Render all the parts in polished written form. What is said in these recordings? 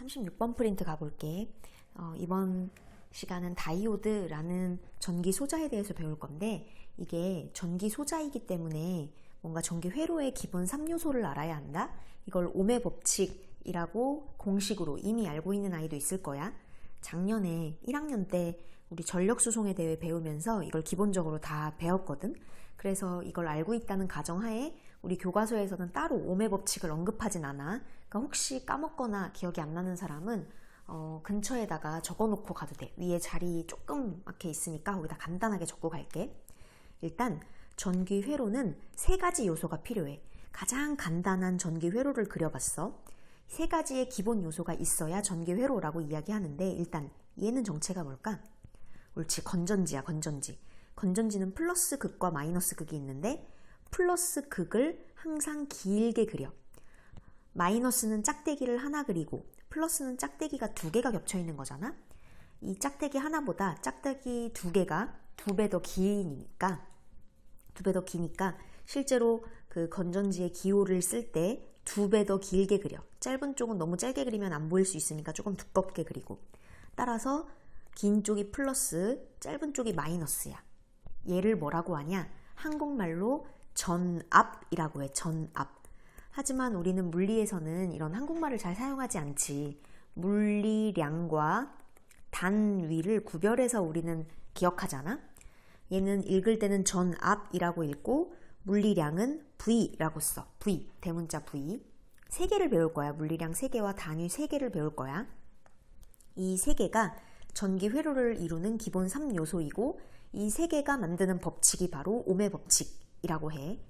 36번 프린트 가볼게. 이번 시간은 다이오드라는 전기 소자에 대해서 배울 건데, 이게 전기 소자이기 때문에 뭔가 전기 회로의 기본 3요소를 알아야 한다. 이걸 오메 법칙이라고 공식으로 이미 알고 있는 아이도 있을 거야. 작년에 1학년 때 우리 전력수송에 대해 배우면서 이걸 기본적으로 다 배웠거든. 그래서 이걸 알고 있다는 가정하에 우리 교과서에서는 따로 오메 법칙을 언급하진 않아. 그러니까 혹시 까먹거나 기억이 안 나는 사람은 근처에다가 적어놓고 가도 돼. 위에 자리 조금 막혀 있으니까 거기다 간단하게 적고 갈게. 일단 전기 회로는 세 가지 요소가 필요해. 가장 간단한 전기 회로를 그려봤어. 세 가지의 기본 요소가 있어야 전기 회로라고 이야기하는데, 일단 얘는 정체가 뭘까? 옳지, 건전지야, 건전지. 건전지는 플러스 극과 마이너스 극이 있는데, 플러스 극을 항상 길게 그려. 마이너스는 짝대기를 하나 그리고 플러스는 짝대기가 두 개가 겹쳐 있는 거잖아. 이 짝대기 하나보다 짝대기 두 개가 두 배 더 기니까 실제로 그 건전지의 기호를 쓸 때 두 배 더 길게 그려. 짧은 쪽은 너무 짧게 그리면 안 보일 수 있으니까 조금 두껍게 그리고, 따라서 긴 쪽이 플러스, 짧은 쪽이 마이너스야. 얘를 뭐라고 하냐? 한국말로 전압이라고 해. 전압. 하지만 우리는 물리에서는 이런 한국말을 잘 사용하지 않지. 물리량과 단위를 구별해서 우리는 기억하잖아. 얘는 읽을 때는 전압이라고 읽고 물리량은 V라고 써. V, 대문자 V. 세 개를 배울 거야. 물리량 세 개와 단위 세 개를 배울 거야. 이 세 개가 전기 회로를 이루는 기본 3요소이고, 이 세 개가 만드는 법칙이 바로 오메 법칙이라고 해.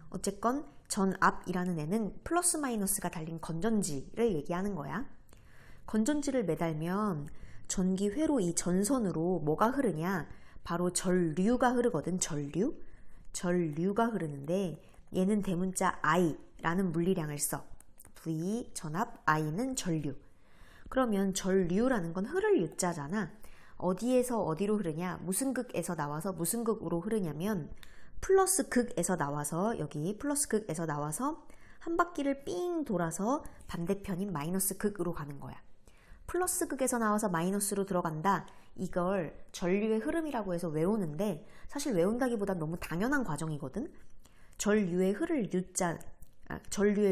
어쨌건 전압이라는 애는 플러스 마이너스가 달린 건전지를 얘기하는 거야. 건전지를 매달면 전기 회로 이 전선으로 뭐가 흐르냐? 바로 전류가 흐르거든. 전류가 흐르는데, 얘는 대문자 I라는 물리량을 써. V, 전압, I는 전류. 그러면 전류라는 건 흐를 유자잖아. 어디에서 어디로 흐르냐? 무슨 극에서 나와서 무슨 극으로 흐르냐면, 플러스 극에서 나와서, 여기 플러스 극에서 나와서 한 바퀴를 삥 돌아서 반대편인 마이너스 극으로 가는 거야. 플러스 극에서 나와서 마이너스로 들어간다. 이걸 전류의 흐름이라고 해서 외우는데, 사실 외운다기보다 너무 당연한 과정이거든. 전류의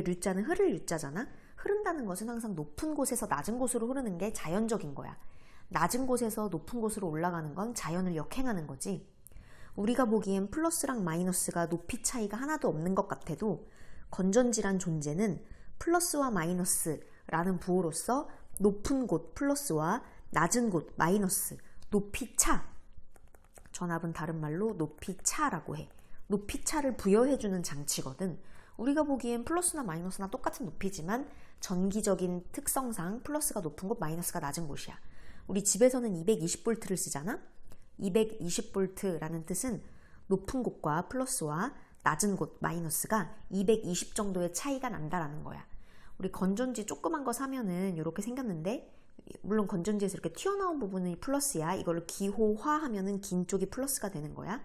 류자는 흐를 유자잖아. 흐른다는 것은 항상 높은 곳에서 낮은 곳으로 흐르는 게 자연적인 거야. 낮은 곳에서 높은 곳으로 올라가는 건 자연을 역행하는 거지. 우리가 보기엔 플러스랑 마이너스가 높이 차이가 하나도 없는 것 같아도, 건전지란 존재는 플러스와 마이너스라는 부호로서 높은 곳 플러스와 낮은 곳 마이너스, 높이 차. 전압은 다른 말로 높이 차라고 해. 높이 차를 부여해주는 장치거든. 우리가 보기엔 플러스나 마이너스나 똑같은 높이지만 전기적인 특성상 플러스가 높은 곳, 마이너스가 낮은 곳이야. 우리 집에서는 220V를 쓰잖아. 220V라는 뜻은 높은 곳과 플러스와 낮은 곳 마이너스가 220 정도의 차이가 난다라는 거야. 우리 건전지 조그만 거 사면은 이렇게 생겼는데, 물론 건전지에서 이렇게 튀어나온 부분이 플러스야. 이걸 기호화하면은 긴 쪽이 플러스가 되는 거야.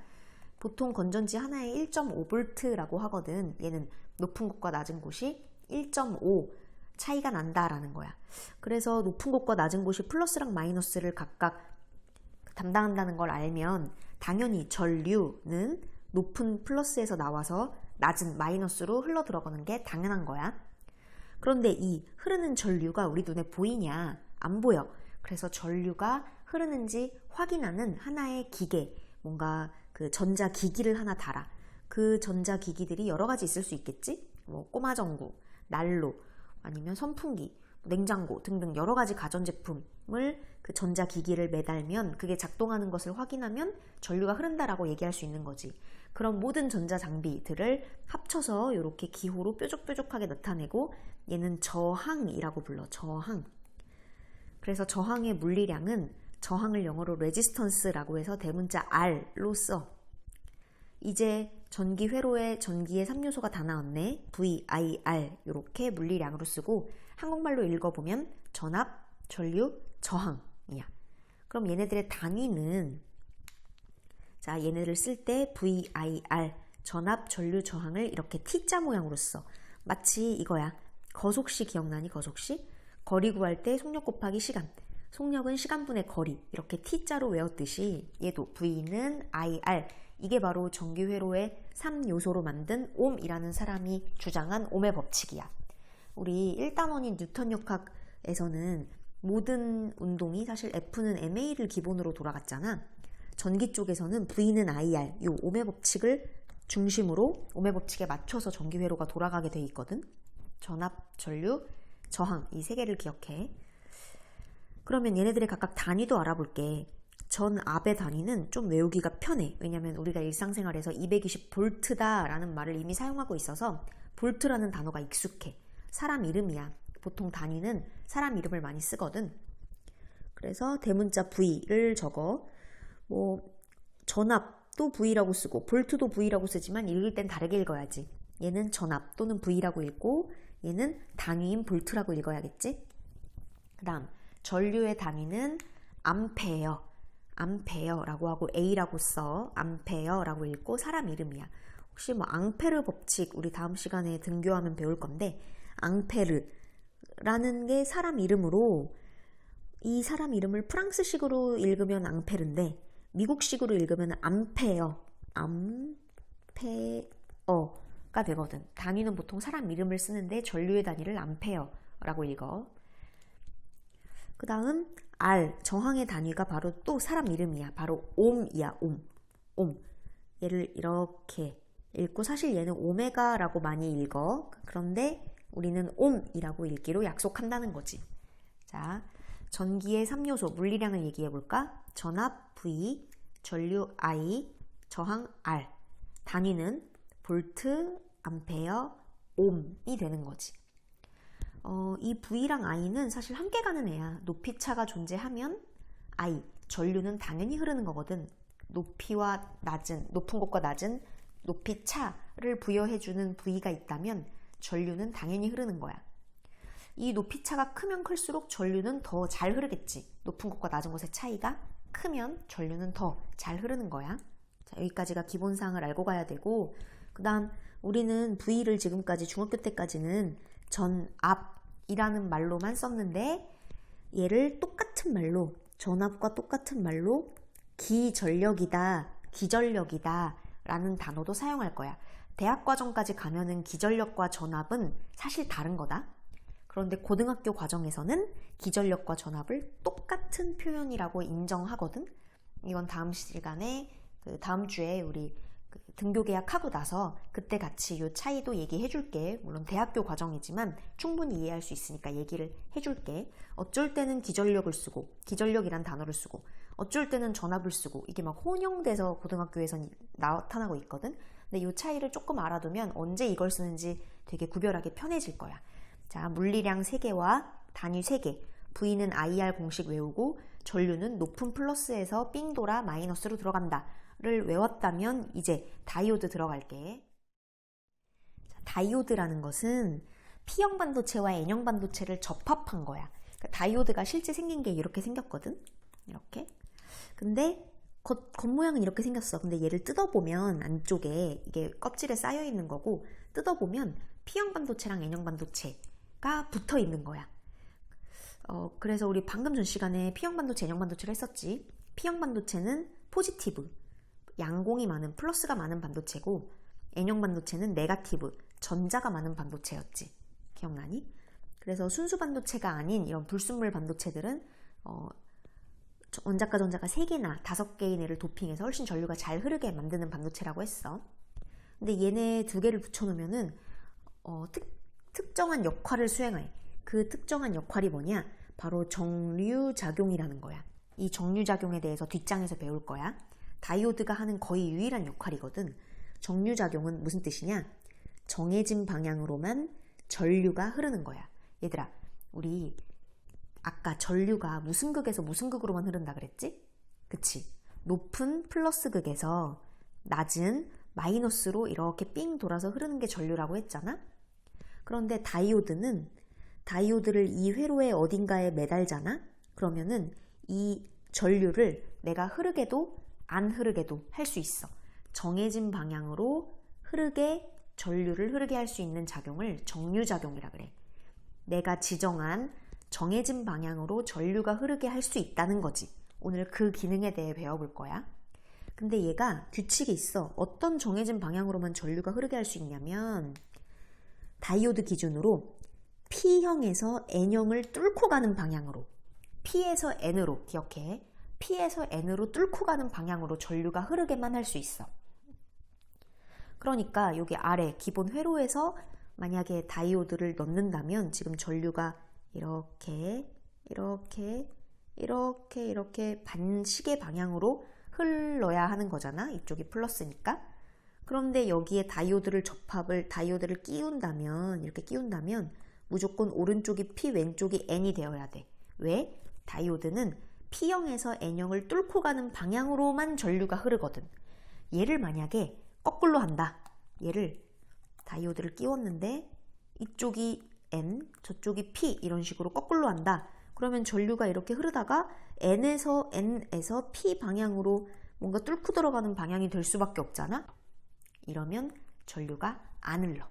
보통 건전지 하나에 1.5V라고 하거든. 얘는 높은 곳과 낮은 곳이 1.5 차이가 난다라는 거야. 그래서 높은 곳과 낮은 곳이 플러스랑 마이너스를 각각 담당한다는 걸 알면 당연히 전류는 높은 플러스에서 나와서 낮은 마이너스로 흘러 들어가는 게 당연한 거야. 그런데 이 흐르는 전류가 우리 눈에 보이냐? 안 보여. 그래서 전류가 흐르는지 확인하는 하나의 기계, 뭔가 그 전자기기를 하나 달아. 그 전자기기들이 여러 가지 있을 수 있겠지? 뭐 꼬마전구, 난로, 아니면 선풍기, 냉장고 등등 여러 가지 가전제품을 그 전자기기를 매달면 그게 작동하는 것을 확인하면 전류가 흐른다라고 얘기할 수 있는 거지. 그런 모든 전자장비들을 합쳐서 이렇게 기호로 뾰족뾰족하게 나타내고, 얘는 저항이라고 불러. 저항. 그래서 저항의 물리량은 저항을 영어로 레지스턴스라고 해서 대문자 R로 써. 이제 전기 회로에 전기의 3요소가 다 나왔네. V, I, R 이렇게 물리량으로 쓰고, 한국말로 읽어보면 전압, 전류, 저항이야. 그럼 얘네들의 단위는, 자, 얘네를 쓸 때 V, I, R, 전압, 전류, 저항을 이렇게 T자 모양으로 써. 마치 이거야. 거속시 기억나니? 거속시? 거리 구할 때 속력 곱하기 시간. 속력은 시간분의 거리. 이렇게 T자로 외웠듯이 얘도 V는 IR. 이게 바로 전기회로의 3요소로 만든 옴이라는 사람이 주장한 옴의 법칙이야. 우리 1단원인 뉴턴 역학에서는 모든 운동이 사실 F는 ma를 기본으로 돌아갔잖아. 전기 쪽에서는 V는 IR, 요 옴의 법칙을 중심으로 옴의 법칙에 맞춰서 전기회로가 돌아가게 돼 있거든. 전압, 전류, 저항 이 세 개를 기억해. 그러면 얘네들의 각각 단위도 알아볼게. 전압의 단위는 좀 외우기가 편해. 왜냐면 우리가 일상생활에서 220볼트다 라는 말을 이미 사용하고 있어서 볼트라는 단어가 익숙해. 사람 이름이야. 보통 단위는 사람 이름을 많이 쓰거든. 그래서 대문자 V를 적어. 전압도 V라고 쓰고 볼트도 V라고 쓰지만 읽을 땐 다르게 읽어야지. 얘는 전압 또는 V라고 읽고 얘는 단위인 볼트라고 읽어야겠지. 그 다음 전류의 단위는 암페어, 암페어라고 하고 A라고 써. 암페어라고 읽고 사람 이름이야. 혹시 앙페르 법칙 우리 다음 시간에 등교하면 배울 건데 앙페르라는 게 사람 이름으로 이 사람 이름을 프랑스식으로 읽으면 앙페르인데 미국식으로 읽으면 암페어, 암페어가 되거든. 단위는 보통 사람 이름을 쓰는데 전류의 단위를 암페어라고 읽어. 그 다음 R, 저항의 단위가 바로 또 사람 이름이야. 바로 옴이야. 옴. 얘를 이렇게 읽고 사실 얘는 오메가라고 많이 읽어. 그런데 우리는 옴이라고 읽기로 약속한다는 거지. 자, 전기의 3요소 물리량을 얘기해 볼까? 전압 V, 전류 I, 저항 R. 단위는 볼트, 암페어, 옴이 되는 거지. 이 V랑 I는 사실 함께 가는 애야. 높이차가 존재하면 I, 전류는 당연히 흐르는 거거든. 높이와 낮은, 높은 곳과 낮은 높이차를 부여해주는 V가 있다면 전류는 당연히 흐르는 거야. 이 높이차가 크면 클수록 전류는 더 잘 흐르겠지. 높은 곳과 낮은 곳의 차이가 크면 전류는 더 잘 흐르는 거야. 자, 여기까지가 기본사항을 알고 가야 되고, 그 다음 우리는 V를 지금까지 중학교 때까지는 전압이라는 말로만 썼는데 얘를 똑같은 말로, 전압과 똑같은 말로 기전력이다, 기전력이다 라는 단어도 사용할 거야. 대학과정까지 가면은 기전력과 전압은 사실 다른 거다. 그런데 고등학교 과정에서는 기전력과 전압을 똑같은 표현이라고 인정하거든. 이건 다음 시간에 다음 주에 우리 등교 계약하고 나서 그때 같이 이 차이도 얘기해 줄게. 물론 대학교 과정이지만 충분히 이해할 수 있으니까 얘기를 해 줄게. 어쩔 때는 기전력을 쓰고 기전력이란 단어를 쓰고 어쩔 때는 전압을 쓰고 이게 막 혼용돼서 고등학교에선 나타나고 있거든. 근데 이 차이를 조금 알아두면 언제 이걸 쓰는지 되게 구별하기 편해질 거야. 자, 물리량 3개와 단위 3개, V는 IR 공식 외우고 전류는 높은 플러스에서 삥 돌아 마이너스로 들어간다 를 외웠다면 이제 다이오드 들어갈게. 자, 다이오드라는 것은 P형 반도체와 N형 반도체를 접합한 거야. 그러니까 다이오드가 실제 생긴 게 이렇게 생겼거든. 이렇게. 근데 겉모양은 이렇게 생겼어. 근데 얘를 뜯어보면 안쪽에 이게 껍질에 쌓여 있는 거고 뜯어보면 P형 반도체랑 N형 반도체가 붙어 있는 거야. 그래서 우리 방금 전 시간에 P형 반도체, N형 반도체를 했었지. P형 반도체는 포지티브, 양공이 많은, 플러스가 많은 반도체고 N형 반도체는 네거티브, 전자가 많은 반도체였지. 기억나니? 그래서 순수 반도체가 아닌 이런 불순물 반도체들은 원자과 전자가 3개나 5개인 애를 도핑해서 훨씬 전류가 잘 흐르게 만드는 반도체라고 했어. 근데 얘네 2개를 붙여놓으면은 특정한 역할을 수행해. 그 특정한 역할이 뭐냐? 바로 정류작용이라는 거야. 이 정류작용에 대해서 뒷장에서 배울 거야. 다이오드가 하는 거의 유일한 역할이거든. 정류작용은 무슨 뜻이냐? 정해진 방향으로만 전류가 흐르는 거야. 얘들아, 우리 아까 전류가 무슨 극에서 무슨 극으로만 흐른다 그랬지? 그치? 높은 플러스 극에서 낮은 마이너스로 이렇게 삥 돌아서 흐르는 게 전류라고 했잖아? 그런데 다이오드를 이 회로의 어딘가에 매달잖아? 그러면은 이 전류를 내가 흐르게도 안 흐르게도 할 수 있어. 정해진 방향으로 전류를 흐르게 할 수 있는 작용을 정류작용이라 그래. 내가 지정한 정해진 방향으로 전류가 흐르게 할 수 있다는 거지. 오늘 그 기능에 대해 배워볼 거야. 근데 얘가 규칙이 있어. 어떤 정해진 방향으로만 전류가 흐르게 할 수 있냐면 다이오드 기준으로 P형에서 N형을 뚫고 가는 방향으로, P에서 N으로, 기억해. P에서 N으로 뚫고 가는 방향으로 전류가 흐르게만 할 수 있어. 그러니까 여기 아래 기본 회로에서 만약에 다이오드를 넣는다면 지금 전류가 이렇게 반시계 방향으로 흘러야 하는 거잖아. 이쪽이 플러스니까. 그런데 여기에 다이오드를 끼운다면, 이렇게 끼운다면 무조건 오른쪽이 P, 왼쪽이 N이 되어야 돼. 왜? 다이오드는 P형에서 N형을 뚫고 가는 방향으로만 전류가 흐르거든. 얘를 만약에 거꾸로 한다. 얘를 다이오드를 끼웠는데 이쪽이 N, 저쪽이 P 이런 식으로 거꾸로 한다. 그러면 전류가 이렇게 흐르다가 N에서 P 방향으로 뭔가 뚫고 들어가는 방향이 될 수밖에 없잖아. 이러면 전류가 안 흘러.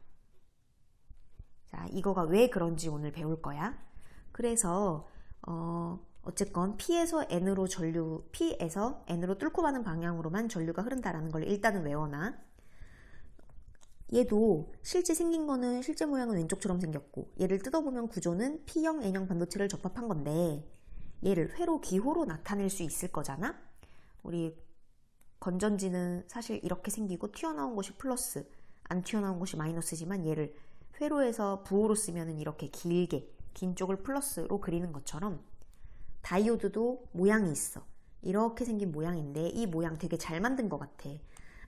자, 이거가 왜 그런지 오늘 배울 거야. 그래서 어쨌건 P에서 N으로 뚫고 가는 방향으로만 전류가 흐른다라는 걸 일단은 외워놔. 얘도 실제 생긴 거는 실제 모양은 왼쪽처럼 생겼고 얘를 뜯어보면 구조는 P형, N형 반도체를 접합한 건데 얘를 회로 기호로 나타낼 수 있을 거잖아. 우리 건전지는 사실 이렇게 생기고 튀어나온 곳이 플러스, 안 튀어나온 곳이 마이너스지만 얘를 회로에서 부호로 쓰면 이렇게 길게 긴 쪽을 플러스로 그리는 것처럼 다이오드도 모양이 있어. 이렇게 생긴 모양인데 이 모양 되게 잘 만든 것 같아.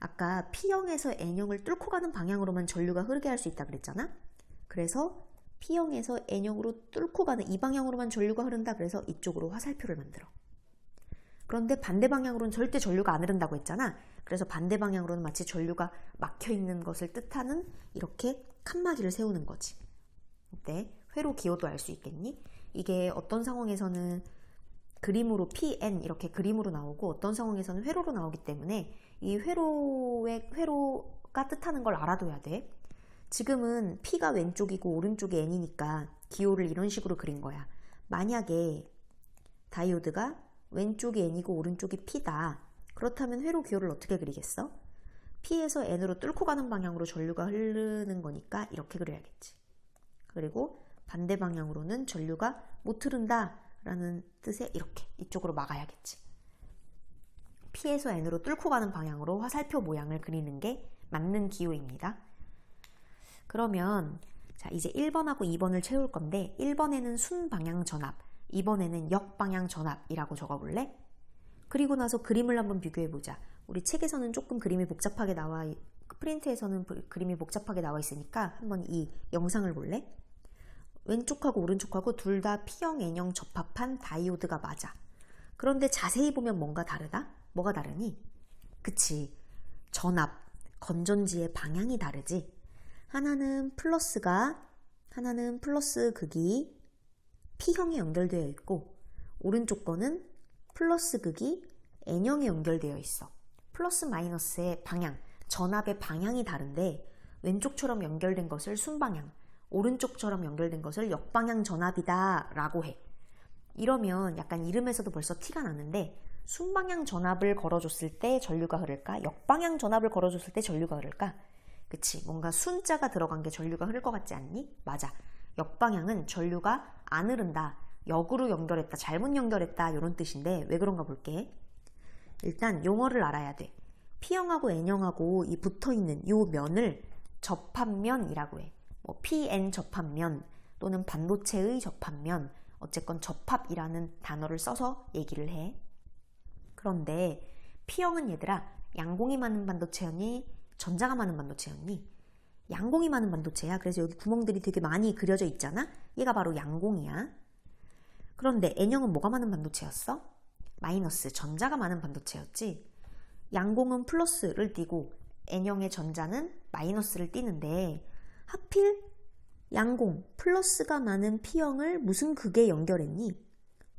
아까 P형에서 N형을 뚫고 가는 방향으로만 전류가 흐르게 할 수 있다 그랬잖아. 그래서 P형에서 N형으로 뚫고 가는 이 방향으로만 전류가 흐른다. 그래서 이쪽으로 화살표를 만들어. 그런데 반대 방향으로는 절대 전류가 안 흐른다고 했잖아. 그래서 반대 방향으로는 마치 전류가 막혀있는 것을 뜻하는 이렇게 칸막이를 세우는 거지. 어때? 회로 기호도 알 수 있겠니? 이게 어떤 상황에서는 그림으로 PN 이렇게 그림으로 나오고 어떤 상황에서는 회로로 나오기 때문에 이 회로가 뜻하는 걸 알아둬야 돼. 지금은 P가 왼쪽이고 오른쪽이 N이니까 기호를 이런 식으로 그린 거야. 만약에 다이오드가 왼쪽이 N이고 오른쪽이 P다. 그렇다면 회로 기호를 어떻게 그리겠어? P에서 N으로 뚫고 가는 방향으로 전류가 흐르는 거니까 이렇게 그려야겠지. 그리고 반대 방향으로는 전류가 못 흐른다 라는 뜻에 이렇게 이쪽으로 막아야겠지. P에서 N으로 뚫고 가는 방향으로 화살표 모양을 그리는 게 맞는 기호입니다. 그러면 자, 이제 1번하고 2번을 채울 건데 1번에는 순방향 전압, 2번에는 역방향 전압이라고 적어볼래? 그리고 나서 그림을 한번 비교해보자. 우리 책에서는 조금 그림이 복잡하게 프린트에서는 그림이 복잡하게 나와 있으니까 한번 이 영상을 볼래? 왼쪽하고 오른쪽하고 둘 다 P형, N형 접합한 다이오드가 맞아. 그런데 자세히 보면 뭔가 다르다? 뭐가 다르니? 그치, 전압, 건전지의 방향이 다르지. 하나는 플러스 극이 P형에 연결되어 있고 오른쪽 거는 플러스 극이 N형에 연결되어 있어. 플러스 마이너스의 방향, 전압의 방향이 다른데 왼쪽처럼 연결된 것을 순방향, 오른쪽처럼 연결된 것을 역방향 전압이다 라고 해. 이러면 약간 이름에서도 벌써 티가 나는데 순방향 전압을 걸어줬을 때 전류가 흐를까? 역방향 전압을 걸어줬을 때 전류가 흐를까? 그치, 뭔가 순자가 들어간 게 전류가 흐를 것 같지 않니? 맞아. 역방향은 전류가 안 흐른다, 역으로 연결했다, 잘못 연결했다 이런 뜻인데 왜 그런가 볼게. 일단 용어를 알아야 돼. P형하고 N형하고 이 붙어있는 이 면을 접합면이라고 해. 뭐 PN 접합면 또는 반도체의 접합면, 어쨌건 접합이라는 단어를 써서 얘기를 해. 그런데 P형은 얘들아 양공이 많은 반도체였니? 전자가 많은 반도체였니? 양공이 많은 반도체야. 그래서 여기 구멍들이 되게 많이 그려져 있잖아. 얘가 바로 양공이야. 그런데 N형은 뭐가 많은 반도체였어? 마이너스, 전자가 많은 반도체였지. 양공은 플러스를 띠고 N형의 전자는 마이너스를 띠는데 하필 양공, 플러스가 많은 P형을 무슨 극에 연결했니?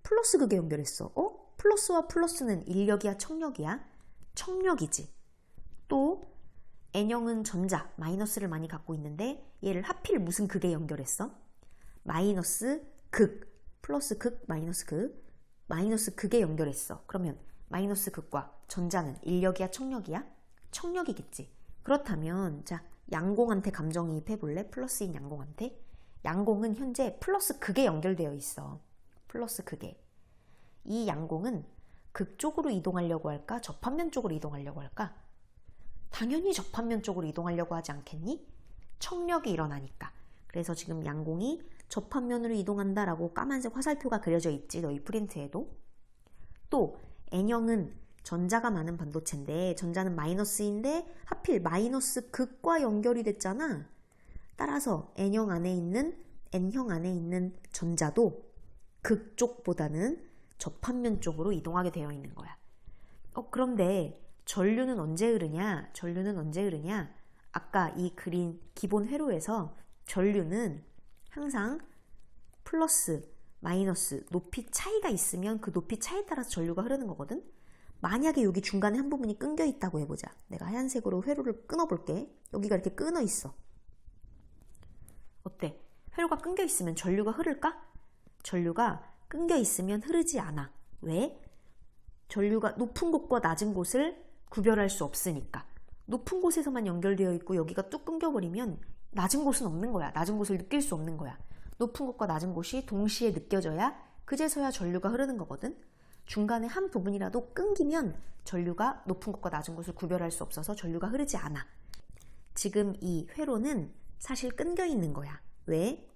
플러스 극에 연결했어. 플러스와 플러스는 인력이야, 청력이야? 청력이지. 또 N형은 전자, 마이너스를 많이 갖고 있는데 얘를 하필 무슨 극에 연결했어? 마이너스 극, 플러스 극, 마이너스 극에 연결했어. 그러면 마이너스 극과 전자는 인력이야, 청력이야? 청력이겠지. 그렇다면 자, 양공한테 감정이입해 볼래? 플러스인 양공한테. 양공은 현재 플러스 극에 연결되어 있어. 플러스 극에. 이 양공은 극 쪽으로 이동하려고 할까? 접합면 쪽으로 이동하려고 할까? 당연히 접합면 쪽으로 이동하려고 하지 않겠니? 청력이 일어나니까. 그래서 지금 양공이 접합면으로 이동한다라고 까만색 화살표가 그려져 있지, 너희 프린트에도. 또 N형은 전자가 많은 반도체인데 전자는 마이너스인데 하필 마이너스 극과 연결이 됐잖아. 따라서 N형 안에 있는 전자도 극 쪽보다는 접합면 쪽으로 이동하게 되어 있는 거야. 그런데 전류는 언제 흐르냐? 아까 이 그린 기본 회로에서 전류는 항상 플러스, 마이너스, 높이 차이가 있으면 그 높이 차이에 따라서 전류가 흐르는 거거든. 만약에 여기 중간에 한 부분이 끊겨 있다고 해보자. 내가 하얀색으로 회로를 끊어볼게. 여기가 이렇게 끊어 있어. 어때? 회로가 끊겨 있으면 전류가 흐를까? 전류가 끊겨 있으면 흐르지 않아. 왜? 전류가 높은 곳과 낮은 곳을 구별할 수 없으니까. 높은 곳에서만 연결되어 있고 여기가 뚝 끊겨버리면 낮은 곳은 없는 거야. 낮은 곳을 느낄 수 없는 거야. 높은 곳과 낮은 곳이 동시에 느껴져야 그제서야 전류가 흐르는 거거든. 중간에 한 부분이라도 끊기면 전류가 높은 곳과 낮은 곳을 구별할 수 없어서 전류가 흐르지 않아. 지금 이 회로는 사실 끊겨 있는 거야. 왜?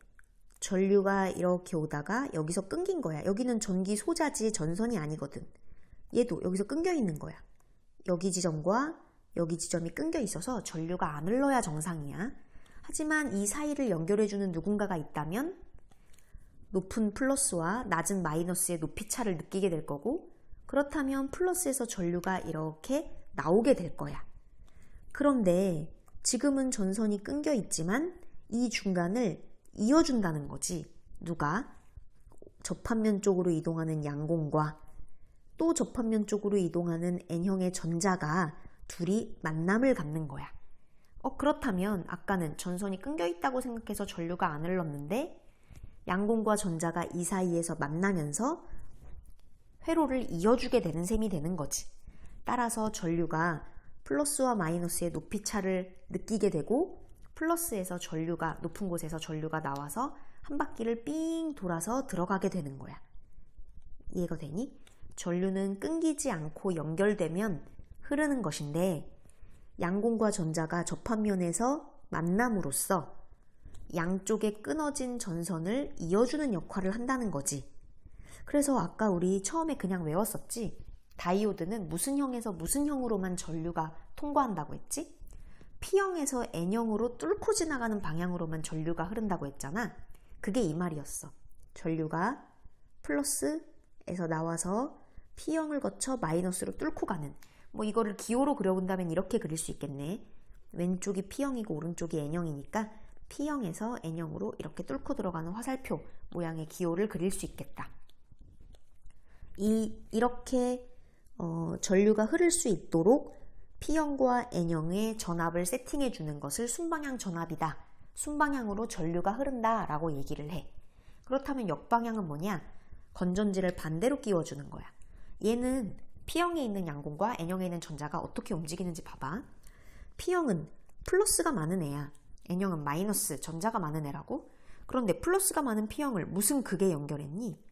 전류가 이렇게 오다가 여기서 끊긴 거야. 여기는 전기 소자지 전선이 아니거든. 얘도 여기서 끊겨 있는 거야. 여기 지점과 여기 지점이 끊겨 있어서 전류가 안 흘러야 정상이야. 하지만 이 사이를 연결해주는 누군가가 있다면 높은 플러스와 낮은 마이너스의 높이 차를 느끼게 될 거고, 그렇다면 플러스에서 전류가 이렇게 나오게 될 거야. 그런데 지금은 전선이 끊겨 있지만 이 중간을 이어준다는 거지. 누가? 접합면 쪽으로 이동하는 양공과 또 접합면 쪽으로 이동하는 N형의 전자가 둘이 만남을 갖는 거야. 그렇다면 아까는 전선이 끊겨 있다고 생각해서 전류가 안 흘렀는데 양공과 전자가 이 사이에서 만나면서 회로를 이어주게 되는 셈이 되는 거지. 따라서 전류가 플러스와 마이너스의 높이 차를 느끼게 되고 플러스에서 전류가 높은 곳에서 전류가 나와서 한 바퀴를 삥 돌아서 들어가게 되는 거야. 이해가 되니? 전류는 끊기지 않고 연결되면 흐르는 것인데 양공과 전자가 접합면에서 만남으로써 양쪽에 끊어진 전선을 이어주는 역할을 한다는 거지. 그래서 아까 우리 처음에 그냥 외웠었지? 다이오드는 무슨 형에서 무슨 형으로만 전류가 통과한다고 했지? P형에서 N형으로 뚫고 지나가는 방향으로만 전류가 흐른다고 했잖아. 그게 이 말이었어. 전류가 플러스에서 나와서 P형을 거쳐 마이너스로 뚫고 가는, 이거를 기호로 그려본다면 이렇게 그릴 수 있겠네. 왼쪽이 P형이고 오른쪽이 N형이니까 P형에서 N형으로 이렇게 뚫고 들어가는 화살표 모양의 기호를 그릴 수 있겠다. 이렇게 전류가 흐를 수 있도록 P형과 N형의 전압을 세팅해 주는 것을 순방향 전압이다. 순방향으로 전류가 흐른다 라고 얘기를 해. 그렇다면 역방향은 뭐냐? 건전지를 반대로 끼워주는 거야. 얘는 P형에 있는 양공과 N형에 있는 전자가 어떻게 움직이는지 봐봐. P형은 플러스가 많은 애야. N형은 마이너스, 전자가 많은 애라고? 그런데 플러스가 많은 P형을 무슨 극에 연결했니?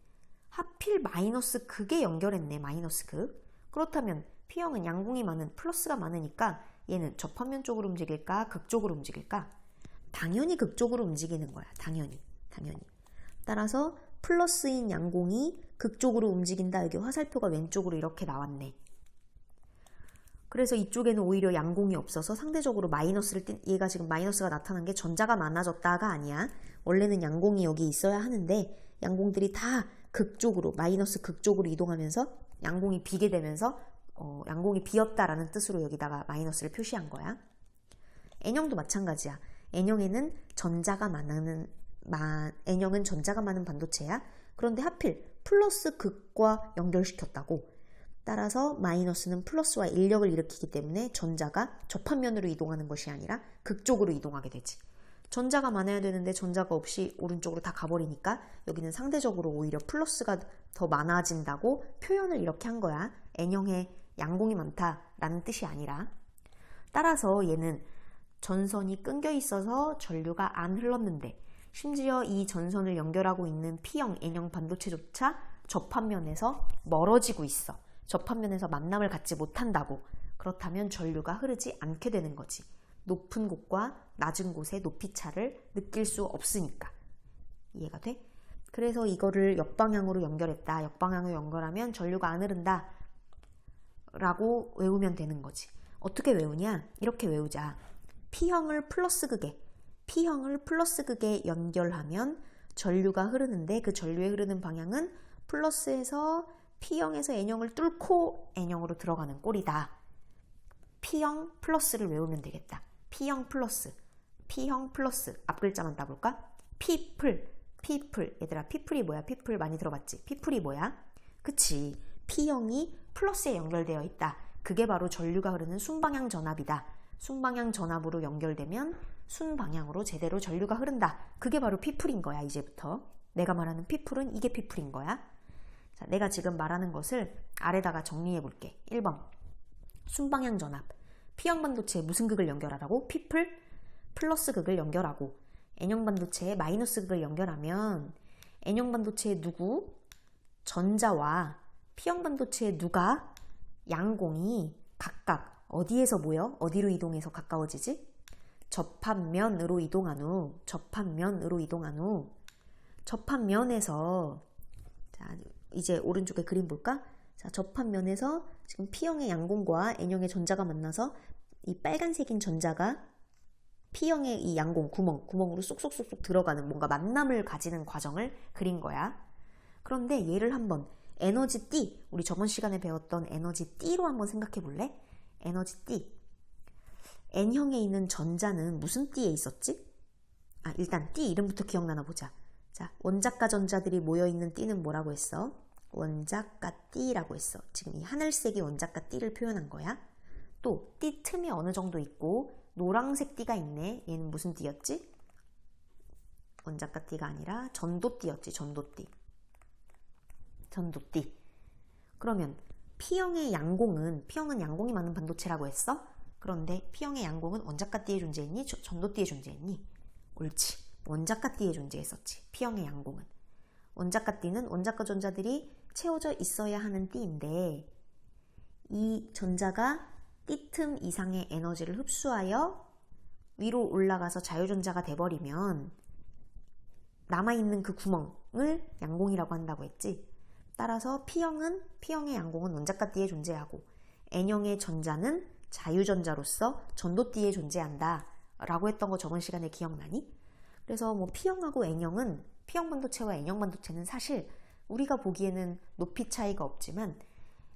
하필 마이너스 극에 연결했네. 마이너스 극. 그렇다면 P형은 양공이 많은, 플러스가 많으니까 얘는 접합면 쪽으로 움직일까? 극 쪽으로 움직일까? 당연히 극 쪽으로 움직이는 거야. 당연히. 따라서 플러스인 양공이 극 쪽으로 움직인다. 여기 화살표가 왼쪽으로 이렇게 나왔네. 그래서 이쪽에는 오히려 양공이 없어서 상대적으로 마이너스를 얘가 지금 마이너스가 나타난 게 전자가 많아졌다가 아니야. 원래는 양공이 여기 있어야 하는데 양공들이 다 극쪽으로, 마이너스 극쪽으로 이동하면서 양공이 비게 되면서 양공이 비었다라는 뜻으로 여기다가 마이너스를 표시한 거야. N형도 마찬가지야. N형은 전자가 많은 반도체야. 그런데 하필 플러스 극과 연결시켰다고. 따라서 마이너스는 플러스와 인력을 일으키기 때문에 전자가 접합면으로 이동하는 것이 아니라 극쪽으로 이동하게 되지. 전자가 많아야 되는데 전자가 없이 오른쪽으로 다 가버리니까 여기는 상대적으로 오히려 플러스가 더 많아진다고 표현을 이렇게 한 거야. N형에 양공이 많다라는 뜻이 아니라. 따라서 얘는 전선이 끊겨 있어서 전류가 안 흘렀는데 심지어 이 전선을 연결하고 있는 P형 N형 반도체조차 접합면에서 멀어지고 있어. 접합면에서 만남을 갖지 못한다고. 그렇다면 전류가 흐르지 않게 되는 거지. 높은 곳과 낮은 곳의 높이 차를 느낄 수 없으니까. 이해가 돼? 그래서 이거를 역방향으로 연결했다. 역방향으로 연결하면 전류가 안 흐른다 라고 외우면 되는 거지. 어떻게 외우냐? 이렇게 외우자. P형을 플러스 극에 연결하면 전류가 흐르는데 그 전류의 흐르는 방향은 플러스에서 P형에서 N형을 뚫고 N형으로 들어가는 꼴이다. P형 플러스를 외우면 되겠다. P형 플러스 앞글자만 따볼까? 피플. 얘들아 피플이 뭐야? 피플 많이 들어봤지? 피플이 뭐야? 그치. P형이 플러스에 연결되어 있다. 그게 바로 전류가 흐르는 순방향 전압이다. 순방향 전압으로 연결되면 순방향으로 제대로 전류가 흐른다. 그게 바로 피플인 거야. 이제부터 내가 말하는 피플은 이게 피플인 거야. 자, 내가 지금 말하는 것을 아래다가 정리해 볼게. 1번 순방향 전압. P형 반도체에 무슨 극을 연결하라고? 피플 플러스 극을 연결하고 N형 반도체에 마이너스 극을 연결하면 N형 반도체에 누구? 전자와 P형 반도체에 누가? 양공이 각각 어디에서 모여? 어디로 이동해서 가까워지지? 접합면으로 이동한 후 접합면에서 자, 이제 오른쪽에 그림 볼까? 자, 접합면에서 지금 P형의 양공과 N형의 전자가 만나서 이 빨간색인 전자가 P형의 이 양공 구멍으로 쏙쏙쏙쏙 들어가는 뭔가 만남을 가지는 과정을 그린 거야. 그런데 얘를 한번 에너지 띠, 우리 저번 시간에 배웠던 에너지 띠로 한번 생각해 볼래? 에너지 띠. N형에 있는 전자는 무슨 띠에 있었지? 일단 띠 이름부터 기억나나 보자. 자, 원자가 전자들이 모여있는 띠는 뭐라고 했어? 원자가 띠라고 했어. 지금 이 하늘색이 원자가 띠를 표현한 거야. 또 띠 틈이 어느 정도 있고 노란색 띠가 있네. 얘는 무슨 띠였지? 원자가 띠가 아니라 전도띠였지. 전도띠. 그러면 P형의 양공은 양공이 많은 반도체라고 했어? 그런데 P형의 양공은 원자가 띠에 존재했니? 전도띠에 존재했니? 옳지. 원자가 띠에 존재했었지. P형의 양공은. 원자가 띠는 원자가 전자들이 채워져 있어야 하는 띠인데 이 전자가 띠틈 이상의 에너지를 흡수하여 위로 올라가서 자유전자가 돼버리면 남아있는 그 구멍을 양공이라고 한다고 했지. 따라서 P형의 양공은 원자가 띠에 존재하고 N형의 전자는 자유전자로서 전도띠에 존재한다 라고 했던 거 저번 시간에 기억나니? 그래서 뭐 P형하고 N형은 P형 반도체와 N형 반도체는 사실 우리가 보기에는 높이 차이가 없지만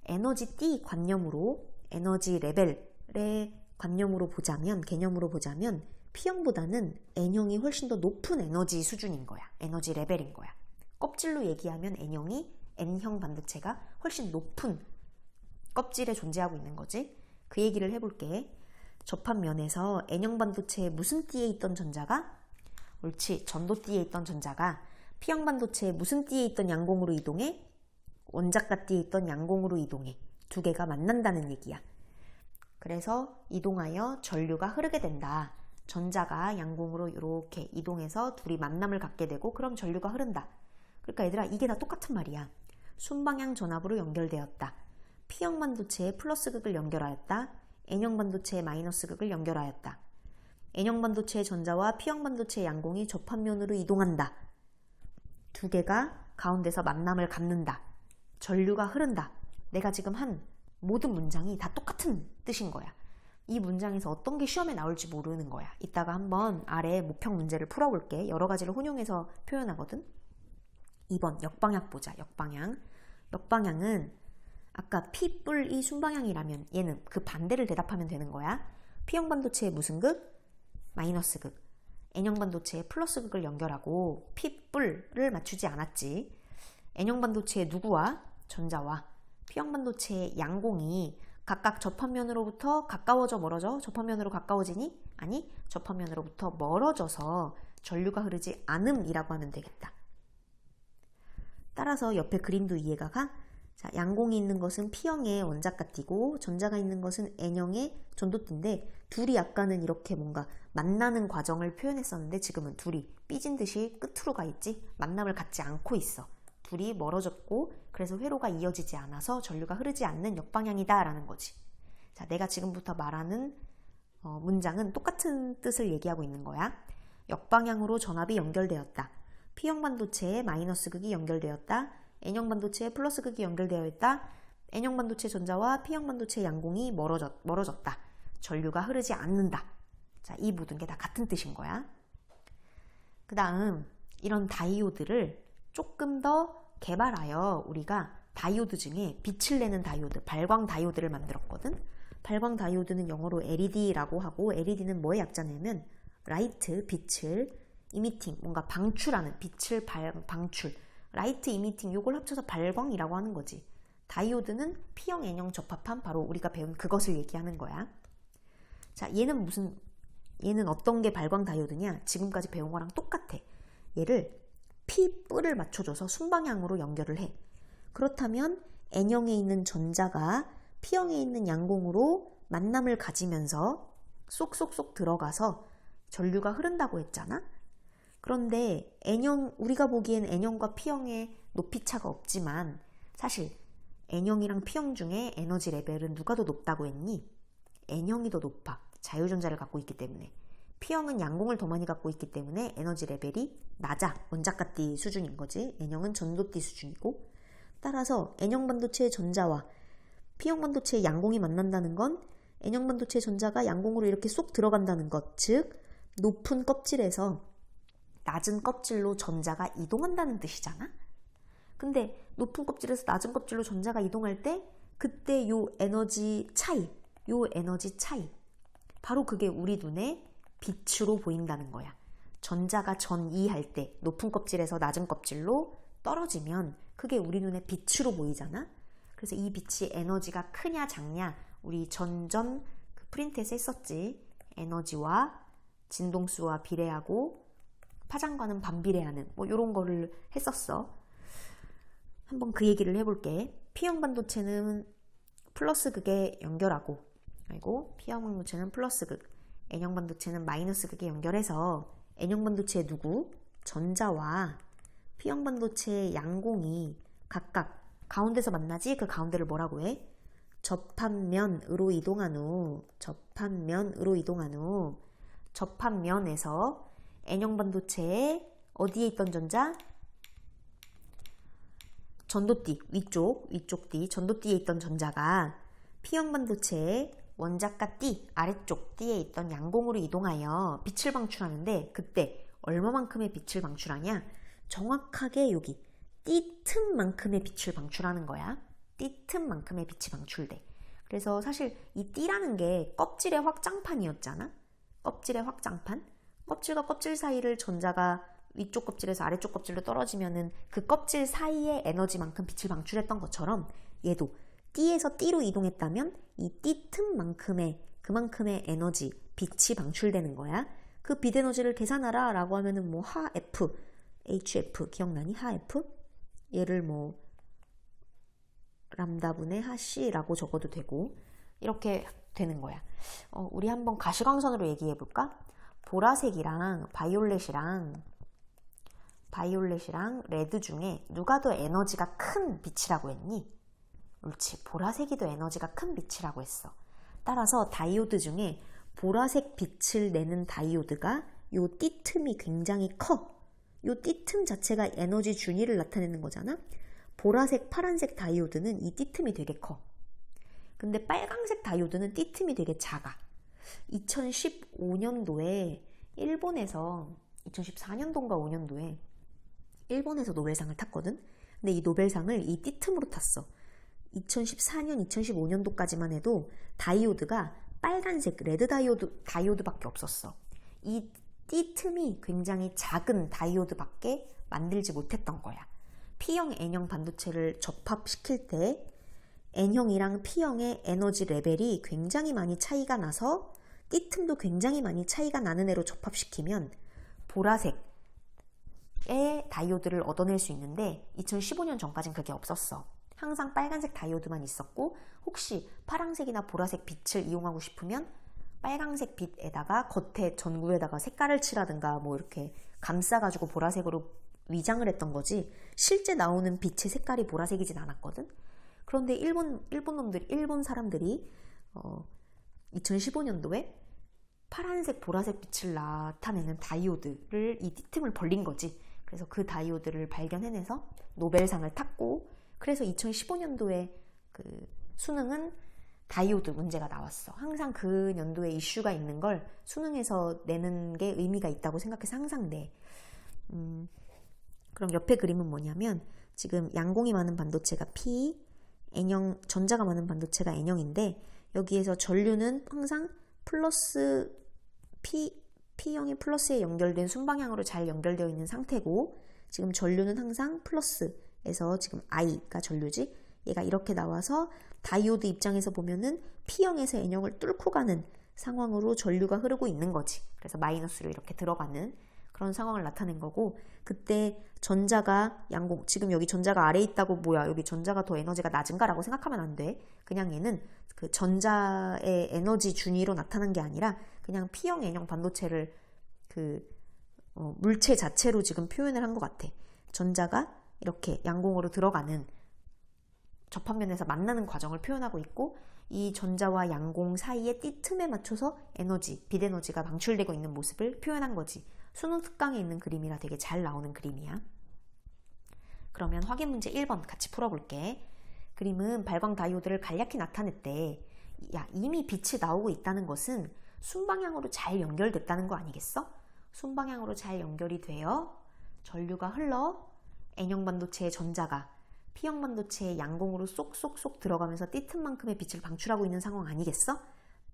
에너지 띠 관념으로 에너지 레벨의 관념으로 보자면 개념으로 보자면 P형보다는 N형이 훨씬 더 높은 에너지 수준인 거야. 에너지 레벨인 거야. 껍질로 얘기하면 N형 반도체가 훨씬 높은 껍질에 존재하고 있는 거지. 그 얘기를 해볼게. 접합면에서 N형 반도체에 무슨 띠에 있던 전자가? 옳지. 전도띠에 있던 전자가 P형 반도체에 무슨 띠에 있던 양공으로 이동해? 원자가 띠에 있던 양공으로 이동해. 두 개가 만난다는 얘기야. 그래서 이동하여 전류가 흐르게 된다. 전자가 양공으로 이렇게 이동해서 둘이 만남을 갖게 되고 그럼 전류가 흐른다. 그러니까 얘들아 이게 다 똑같은 말이야. 순방향 전압으로 연결되었다. P형 반도체에 플러스 극을 연결하였다. N형 반도체에 마이너스 극을 연결하였다. N형 반도체의 전자와 P형 반도체의 양공이 접합면으로 이동한다. 두 개가 가운데서 만남을 갖는다. 전류가 흐른다. 내가 지금 한 모든 문장이 다 똑같은 뜻인 거야. 이 문장에서 어떤 게 시험에 나올지 모르는 거야. 이따가 한번 아래 모평 문제를 풀어볼게. 여러 가지를 혼용해서 표현하거든. 2번 역방향 보자. 역방향은 아까 P 뿔이 순방향이라면 얘는 그 반대를 대답하면 되는 거야. P형 반도체에 무슨 극? 마이너스 극. N형 반도체에 플러스 극을 연결하고 P 뿔을 맞추지 않았지. N형 반도체에 누구와? 전자와. P형 반도체의 양공이 각각 접합면으로부터 가까워져 멀어져? 접합면으로 가까워지니? 아니, 접합면으로부터 멀어져서 전류가 흐르지 않음이라고 하면 되겠다. 따라서 옆에 그림도 이해가 가? 자, 양공이 있는 것은 P형의 원자가띠고 전자가 있는 것은 N형의 전도띠인데 둘이 아까는 이렇게 뭔가 만나는 과정을 표현했었는데 지금은 둘이 삐진 듯이 끝으로 가 있지 만남을 갖지 않고 있어. 둘이 멀어졌고 그래서 회로가 이어지지 않아서 전류가 흐르지 않는 역방향이다 라는 거지. 자, 내가 지금부터 말하는 문장은 똑같은 뜻을 얘기하고 있는 거야. 역방향으로 전압이 연결되었다. P형 반도체에 마이너스 극이 연결되었다. N형 반도체에 플러스 극이 연결되어 있다. N형 반도체 전자와 P형 반도체 양공이 멀어졌다. 전류가 흐르지 않는다. 자, 이 모든 게 다 같은 뜻인 거야. 그 다음 이런 다이오드를 조금 더 개발하여 우리가 다이오드 중에 빛을 내는 다이오드, 발광 다이오드를 만들었거든. 발광 다이오드는 영어로 LED라고 하고 LED는 뭐의 약자냐면 라이트, 빛을, 이미팅, 뭔가 방출하는, 빛을 방출, 라이트 이미팅, 요걸 합쳐서 발광이라고 하는 거지. 다이오드는 P형, N형 접합한 바로 우리가 배운 그것을 얘기하는 거야. 자, 얘는 어떤 게 발광 다이오드냐? 지금까지 배운 거랑 똑같아. 얘를 P뿔을 맞춰줘서 순방향으로 연결을 해. 그렇다면 N형에 있는 전자가 P형에 있는 양공으로 만남을 가지면서 쏙쏙쏙 들어가서 전류가 흐른다고 했잖아? 그런데 N형, 우리가 보기엔 N형과 P형의 높이차가 없지만 사실 N형이랑 P형 중에 에너지 레벨은 누가 더 높다고 했니? N형이 더 높아. 자유전자를 갖고 있기 때문에. P형은 양공을 더 많이 갖고 있기 때문에 에너지 레벨이 낮아. 원자가띠 수준인 거지. N형은 전도띠 수준이고. 따라서 N형 반도체의 전자와 P형 반도체의 양공이 만난다는 건 N형 반도체의 전자가 양공으로 이렇게 쏙 들어간다는 것. 즉 높은 껍질에서 낮은 껍질로 전자가 이동한다는 뜻이잖아. 근데 높은 껍질에서 낮은 껍질로 전자가 이동할 때 그때 요 에너지 차이 바로 그게 우리 눈에 빛으로 보인다는 거야. 전자가 전이할 때 높은 껍질에서 낮은 껍질로 떨어지면 그게 우리 눈에 빛으로 보이잖아. 그래서 이 빛이 에너지가 크냐 작냐 우리 전전 그 프린트에서 했었지. 에너지와 진동수와 비례하고 파장과는 반비례하는 뭐 이런 거를 했었어. 한번 그 얘기를 해볼게. P형 반도체는 플러스 극에 연결하고 그리고 P형 반도체는 플러스 극, N형 반도체는 마이너스 극에 연결해서 N형 반도체의 누구? 전자와 P형 접합면의 양공이 각각 가운데서 만나지. 그 가운데를 뭐라고 해? 접합면으로 이동한 후 접합면에서 N형 반도체에 어디에 있던 전자? 전도띠, 위쪽 띠, 전도띠에 있던 전자가 P형 반도체의 원자가 띠, 아래쪽 띠에 있던 양공으로 이동하여 빛을 방출하는데 그때 얼마만큼의 빛을 방출하냐? 정확하게 여기 띠 틈만큼의 빛을 방출하는 거야. 띠 틈만큼의 빛이 방출돼. 그래서 사실 이 띠라는 게 껍질의 확장판이었잖아. 껍질의 확장판. 껍질과 껍질 사이를 전자가 위쪽 껍질에서 아래쪽 껍질로 떨어지면은 그 껍질 사이의 에너지만큼 빛을 방출했던 것처럼 얘도 띠에서 띠로 이동했다면 이 띠 틈만큼의 그만큼의 에너지, 빛이 방출되는 거야. 그 빛 에너지를 계산하라 라고 하면은 뭐 하 F, HF 기억나니? 하 F? 얘를 뭐 람다분의 하 C라고 적어도 되고 이렇게 되는 거야. 우리 한번 가시광선으로 얘기해 볼까? 보라색이랑 바이올렛이랑 레드 중에 누가 더 에너지가 큰 빛이라고 했니? 옳지. 보라색이 더 에너지가 큰 빛이라고 했어. 따라서 다이오드 중에 보라색 빛을 내는 다이오드가 요 띠틈이 굉장히 커. 요 띠틈 자체가 에너지 준위를 나타내는 거잖아. 보라색, 파란색 다이오드는 이 띠틈이 되게 커. 근데 빨강색 다이오드는 띠틈이 되게 작아. 2015년도에 일본에서 2014년도인가 5년도에 일본에서 노벨상을 탔거든. 근데 이 노벨상을 이 띠틈으로 탔어. 2014년, 2015년도까지만 해도 다이오드가 빨간색 레드 다이오드밖에 없었어. 이 띠틈이 굉장히 작은 다이오드밖에 만들지 못했던 거야. P형, N형 반도체를 접합시킬 때 N형이랑 P형의 에너지 레벨이 굉장히 많이 차이가 나서 띠틈도 굉장히 많이 차이가 나는 애로 접합시키면 보라색의 다이오드를 얻어낼 수 있는데 2015년 전까진 그게 없었어. 항상 빨간색 다이오드만 있었고 혹시 파란색이나 보라색 빛을 이용하고 싶으면 빨간색 빛에다가 겉에 전구에다가 색깔을 칠하든가 뭐 이렇게 감싸가지고 보라색으로 위장을 했던 거지 실제 나오는 빛의 색깔이 보라색이진 않았거든. 그런데 일본 사람들이 2015년도에 파란색, 보라색 빛을 나타내는 다이오드를 이 띠틈을 벌린 거지. 그래서 그 다이오드를 발견해내서 노벨상을 탔고, 그래서 2015년도에 그 수능은 다이오드 문제가 나왔어. 항상 그 연도에 이슈가 있는 걸 수능에서 내는 게 의미가 있다고 생각해서 항상 내. 그럼 옆에 그림은 뭐냐면 지금 양공이 많은 반도체가 P, N형, 전자가 많은 반도체가 N형인데 여기에서 전류는 항상 플러스 P형이 플러스에 연결된 순방향으로 잘 연결되어 있는 상태고 지금 전류는 항상 플러스에서 지금 I가 전류지 얘가 이렇게 나와서 다이오드 입장에서 보면은 P형에서 N형을 뚫고 가는 상황으로 전류가 흐르고 있는 거지. 그래서 마이너스로 이렇게 들어가는 그런 상황을 나타낸 거고 그때 전자가 양공 지금 여기 전자가 아래에 있다고 뭐야 여기 전자가 더 에너지가 낮은가 라고 생각하면 안 돼. 그냥 얘는 그 전자의 에너지 준위로 나타난 게 아니라 그냥 P형 N형 반도체를 물체 자체로 지금 표현을 한 것 같아. 전자가 이렇게 양공으로 들어가는 접합면에서 만나는 과정을 표현하고 있고 이 전자와 양공 사이의 띠틈에 맞춰서 빛 에너지가 방출되고 있는 모습을 표현한 거지. 수능 특강에 있는 그림이라 되게 잘 나오는 그림이야. 그러면 확인 문제 1번 같이 풀어볼게. 그림은 발광 다이오드를 간략히 나타냈대. 야, 이미 빛이 나오고 있다는 것은 순방향으로 잘 연결됐다는 거 아니겠어? 순방향으로 잘 연결이 되어 전류가 흘러 N형 반도체의 전자가 P형 반도체의 양공으로 쏙쏙쏙 들어가면서 띠틈만큼의 빛을 방출하고 있는 상황 아니겠어?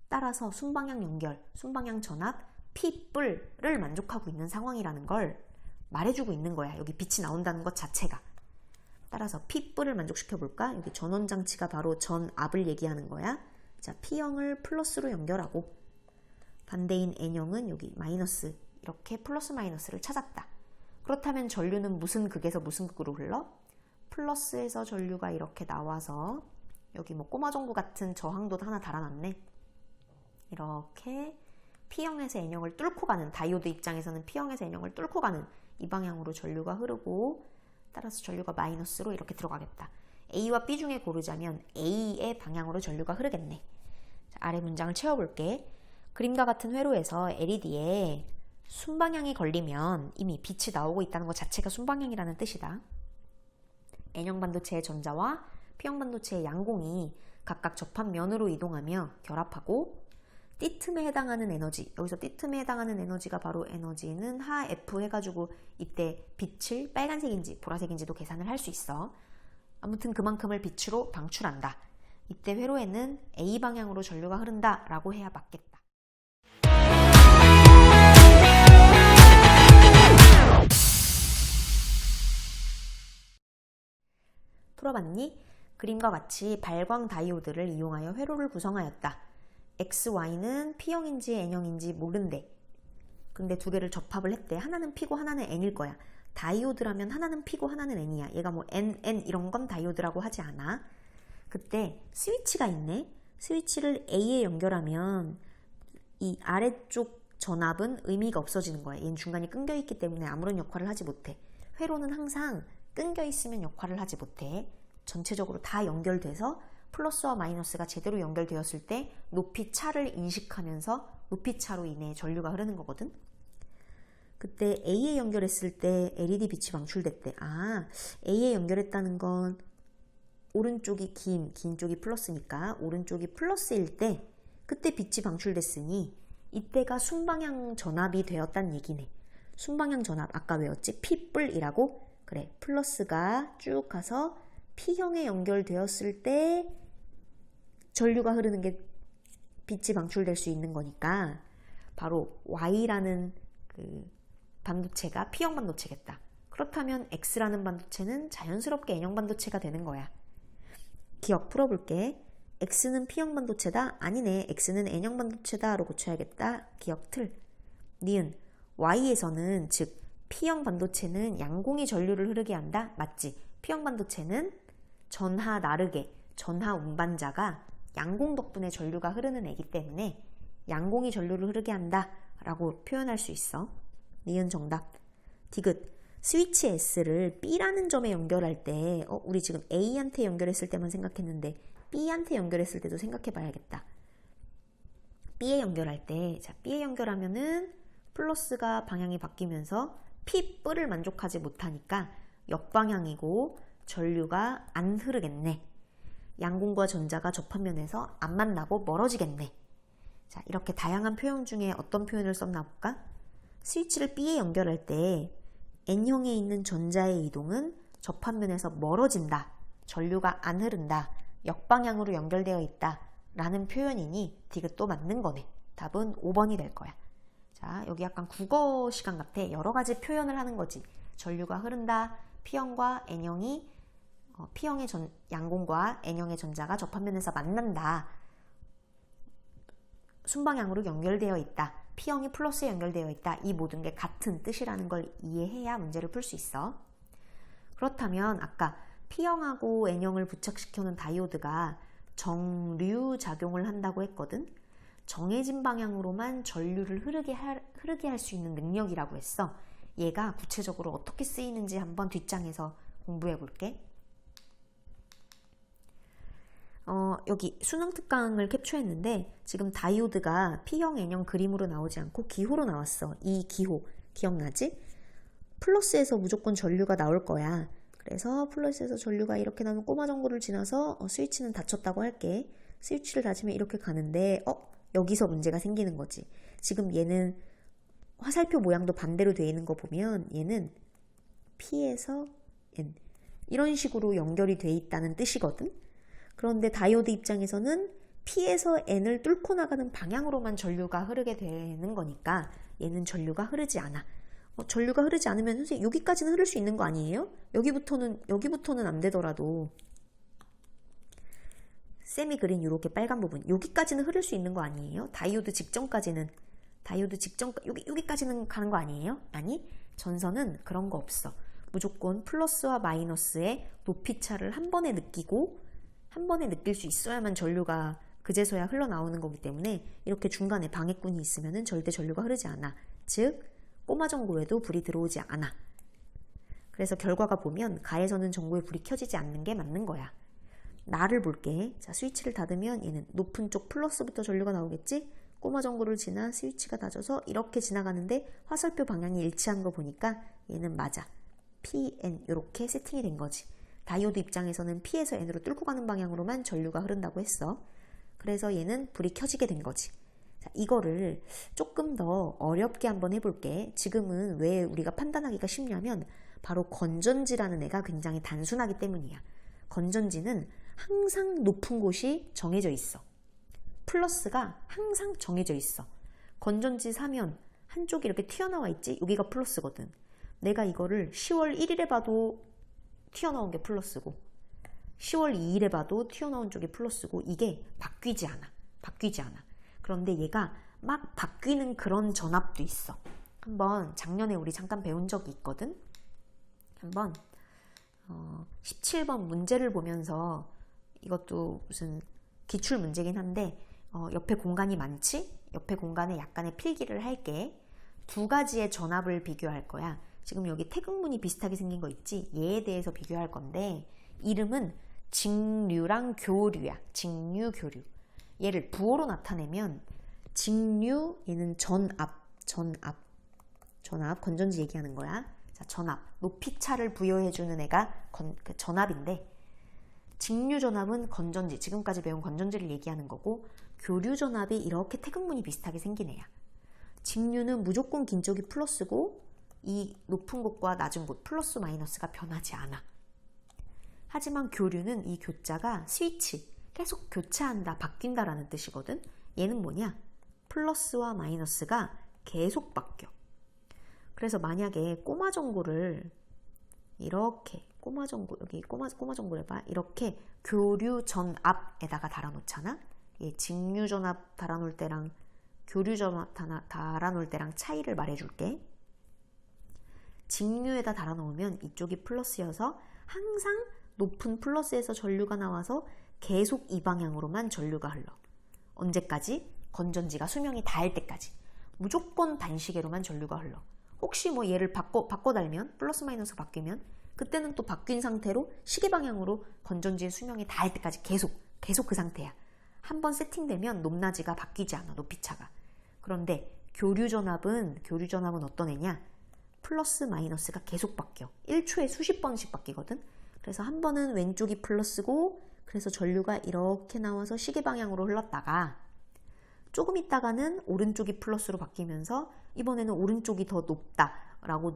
따라서 순방향 연결, 순방향 전압, P뿔을 만족하고 있는 상황이라는 걸 말해주고 있는 거야. 여기 빛이 나온다는 것 자체가. 따라서 P뿔을 만족시켜 볼까? 여기 전원장치가 바로 전압을 얘기하는 거야. 자, P형을 플러스로 연결하고 반대인 N형은 여기 마이너스 이렇게 플러스 마이너스를 찾았다. 그렇다면 전류는 무슨 극에서 무슨 극으로 흘러? 플러스에서 전류가 이렇게 나와서 여기 뭐 꼬마전구 같은 저항도 하나 달아놨네. 이렇게 P형에서 N형을 뚫고 가는 다이오드 입장에서는 P형에서 N형을 뚫고 가는 이 방향으로 전류가 흐르고 따라서 전류가 마이너스로 이렇게 들어가겠다. A와 B 중에 고르자면 A의 방향으로 전류가 흐르겠네. 자, 아래 문장을 채워볼게. 그림과 같은 회로에서 LED에 순방향이 걸리면 이미 빛이 나오고 있다는 것 자체가 순방향이라는 뜻이다. N형 반도체의 전자와 P형 반도체의 양공이 각각 접합면으로 이동하며 결합하고 띠틈에 해당하는 에너지, 여기서 띠틈에 해당하는 에너지가 바로 에너지는 하 F 해가지고 이때 빛을 빨간색인지 보라색인지도 계산을 할 수 있어. 아무튼 그만큼을 빛으로 방출한다. 이때 회로에는 A 방향으로 전류가 흐른다 라고 해야 맞겠다. 풀어봤니? 그림과 같이 발광 다이오드를 이용하여 회로를 구성하였다. X, Y는 P형인지 N형인지 모른대. 근데 두 개를 접합을 했대. 하나는 P고 하나는 N일 거야. 다이오드라면 하나는 P고 하나는 N이야. 얘가 뭐 N 이런 건 다이오드라고 하지 않아. 그때 스위치가 있네. 스위치를 A에 연결하면 이 아래쪽 전압은 의미가 없어지는 거야. 얘는 중간에 끊겨 있기 때문에 아무런 역할을 하지 못해. 회로는 항상 끊겨 있으면 역할을 하지 못해. 전체적으로 다 연결돼서 플러스와 마이너스가 제대로 연결되었을 때 높이 차를 인식하면서 높이 차로 인해 전류가 흐르는 거거든. 그때 A에 연결했을 때 LED 빛이 방출됐대. 아, A에 연결했다는 건 오른쪽이 긴 쪽이 플러스니까 오른쪽이 플러스일 때 그때 빛이 방출됐으니 이때가 순방향 전압이 되었다는 얘기네. 순방향 전압 아까 외웠지? P뿔이라고? 그래, 플러스가 쭉 가서 P형에 연결되었을 때 전류가 흐르는 게 빛이 방출될 수 있는 거니까 바로 Y라는 그 반도체가 P형 반도체겠다. 그렇다면 X라는 반도체는 자연스럽게 N형 반도체가 되는 거야. 기억 풀어볼게. X는 P형 반도체다? 아니네. X는 N형 반도체다로 고쳐야겠다. 기억 틀. 니은 Y에서는 즉 P형 반도체는 양공이 전류를 흐르게 한다? 맞지? P형 반도체는 전하 나르게 전하 운반자가 양공 덕분에 전류가 흐르는 애기 때문에 양공이 전류를 흐르게 한다 라고 표현할 수 있어. 니은 정답. 디귿. 스위치 S를 B라는 점에 연결할 때 우리 지금 A한테 연결했을 때만 생각했는데 B한테 연결했을 때도 생각해 봐야겠다. B에 연결할 때 자, B에 연결하면은 플러스가 방향이 바뀌면서 P뿔을 만족하지 못하니까 역방향이고 전류가 안 흐르겠네. 양공과 전자가 접합면에서 안 만나고 멀어지겠네. 자, 이렇게 다양한 표현 중에 어떤 표현을 썼나 볼까? 스위치를 B에 연결할 때 N형에 있는 전자의 이동은 접합면에서 멀어진다. 전류가 안 흐른다. 역방향으로 연결되어 있다. 라는 표현이니 디귿도 맞는 거네. 답은 5번이 될 거야. 자, 여기 약간 국어 시간 같아. 여러 가지 표현을 하는 거지. 전류가 흐른다. P형과 N형이 P형의 양공과 N형의 전자가 접합면에서 만난다. 순방향으로 연결되어 있다. P형이 플러스에 연결되어 있다. 이 모든 게 같은 뜻이라는 걸 이해해야 문제를 풀 수 있어. 그렇다면 아까 P형하고 N형을 부착시켜놓은 다이오드가 정류 작용을 한다고 했거든. 정해진 방향으로만 전류를 흐르게 할 수 있는 능력이라고 했어. 얘가 구체적으로 어떻게 쓰이는지 한번 뒷장에서 공부해 볼게. 여기 수능 특강을 캡처했는데 지금 다이오드가 P형, N형 그림으로 나오지 않고 기호로 나왔어. 이 기호 기억나지? 플러스에서 무조건 전류가 나올 거야. 그래서 플러스에서 전류가 이렇게 나면 꼬마 전구를 지나서 스위치는 닫혔다고 할게. 스위치를 닫으면 이렇게 가는데 여기서 문제가 생기는 거지. 지금 얘는 화살표 모양도 반대로 되어 있는 거 보면 얘는 P에서 N 이런 식으로 연결이 돼 있다는 뜻이거든. 그런데 다이오드 입장에서는 P에서 N을 뚫고 나가는 방향으로만 전류가 흐르게 되는 거니까 얘는 전류가 흐르지 않아. 전류가 흐르지 않으면 선생님 여기까지는 흐를 수 있는 거 아니에요? 여기부터는 안 되더라도 쌤이 그린 이렇게 빨간 부분 여기까지는 흐를 수 있는 거 아니에요? 다이오드 직전까지는 여기까지는 가는 거 아니에요? 아니, 전선은 그런 거 없어. 무조건 플러스와 마이너스의 높이 차를 한 번에 느낄 수 있어야만 전류가 그제서야 흘러나오는 거기 때문에 이렇게 중간에 방해꾼이 있으면 절대 전류가 흐르지 않아. 즉 꼬마 전구에도 불이 들어오지 않아. 그래서 결과가 보면 가에서는 전구에 불이 켜지지 않는 게 맞는 거야. 나를 볼게. 자, 스위치를 닫으면 얘는 높은 쪽 플러스부터 전류가 나오겠지? 꼬마 전구를 지나 스위치가 닫아서 이렇게 지나가는데 화살표 방향이 일치한 거 보니까 얘는 맞아. P, N 이렇게 세팅이 된 거지. 다이오드 입장에서는 P에서 N으로 뚫고 가는 방향으로만 전류가 흐른다고 했어. 그래서 얘는 불이 켜지게 된 거지. 자, 이거를 조금 더 어렵게 한번 해볼게. 지금은 왜 우리가 판단하기가 쉽냐면 바로 건전지라는 애가 굉장히 단순하기 때문이야. 건전지는 항상 높은 곳이 정해져 있어. 플러스가 항상 정해져 있어. 건전지 사면 한쪽이 이렇게 튀어나와 있지? 여기가 플러스거든. 내가 이거를 10월 1일에 봐도 튀어나온 게 플러스고 10월 2일에 봐도 튀어나온 쪽이 플러스고 이게 바뀌지 않아. 그런데 얘가 막 바뀌는 그런 전압도 있어. 한번 작년에 우리 잠깐 배운 적이 있거든. 한번 17번 문제를 보면서 이것도 무슨 기출 문제긴 한데 옆에 공간이 많지? 옆에 공간에 약간의 필기를 할게. 두 가지의 전압을 비교할 거야. 지금 여기 태극문이 비슷하게 생긴 거 있지? 얘에 대해서 비교할 건데 이름은 직류랑 교류야. 직류, 교류. 얘를 부호로 나타내면 직류, 얘는 전압, 건전지 얘기하는 거야. 자, 전압, 높이차를 부여해주는 애가 전압인데 직류 전압은 건전지, 지금까지 배운 건전지를 얘기하는 거고 교류 전압이 이렇게 태극문이 비슷하게 생긴 애야. 직류는 무조건 긴 쪽이 플러스고 이 높은 곳과 낮은 곳 플러스 마이너스가 변하지 않아. 하지만 교류는 이 교자가 스위치, 계속 교체한다, 바뀐다라는 뜻이거든. 얘는 뭐냐? 플러스와 마이너스가 계속 바뀌어. 그래서 만약에 꼬마 전구를 이렇게 여기 꼬마 전구 해봐. 이렇게 교류 전압에다가 달아놓잖아. 직류 전압 달아놓을 때랑 교류 전압 달아놓을 때랑 차이를 말해줄게. 직류에다 달아놓으면 이쪽이 플러스여서 항상 높은 플러스에서 전류가 나와서 계속 이 방향으로만 전류가 흘러. 언제까지? 건전지가 수명이 닿을 때까지. 무조건 반시계로만 전류가 흘러. 혹시 뭐 얘를 바꿔 달면 플러스 마이너스 바뀌면 그때는 또 바뀐 상태로 시계 방향으로 건전지의 수명이 닿을 때까지 계속 그 상태야. 한번 세팅되면 높낮이가 바뀌지 않아, 높이차가. 그런데 교류 전압은 어떤 애냐? 플러스 마이너스가 계속 바뀌어. 1초에 수십 번씩 바뀌거든. 그래서 한 번은 왼쪽이 플러스고 그래서 전류가 이렇게 나와서 시계 방향으로 흘렀다가 조금 있다가는 오른쪽이 플러스로 바뀌면서 이번에는 오른쪽이 더 높다라고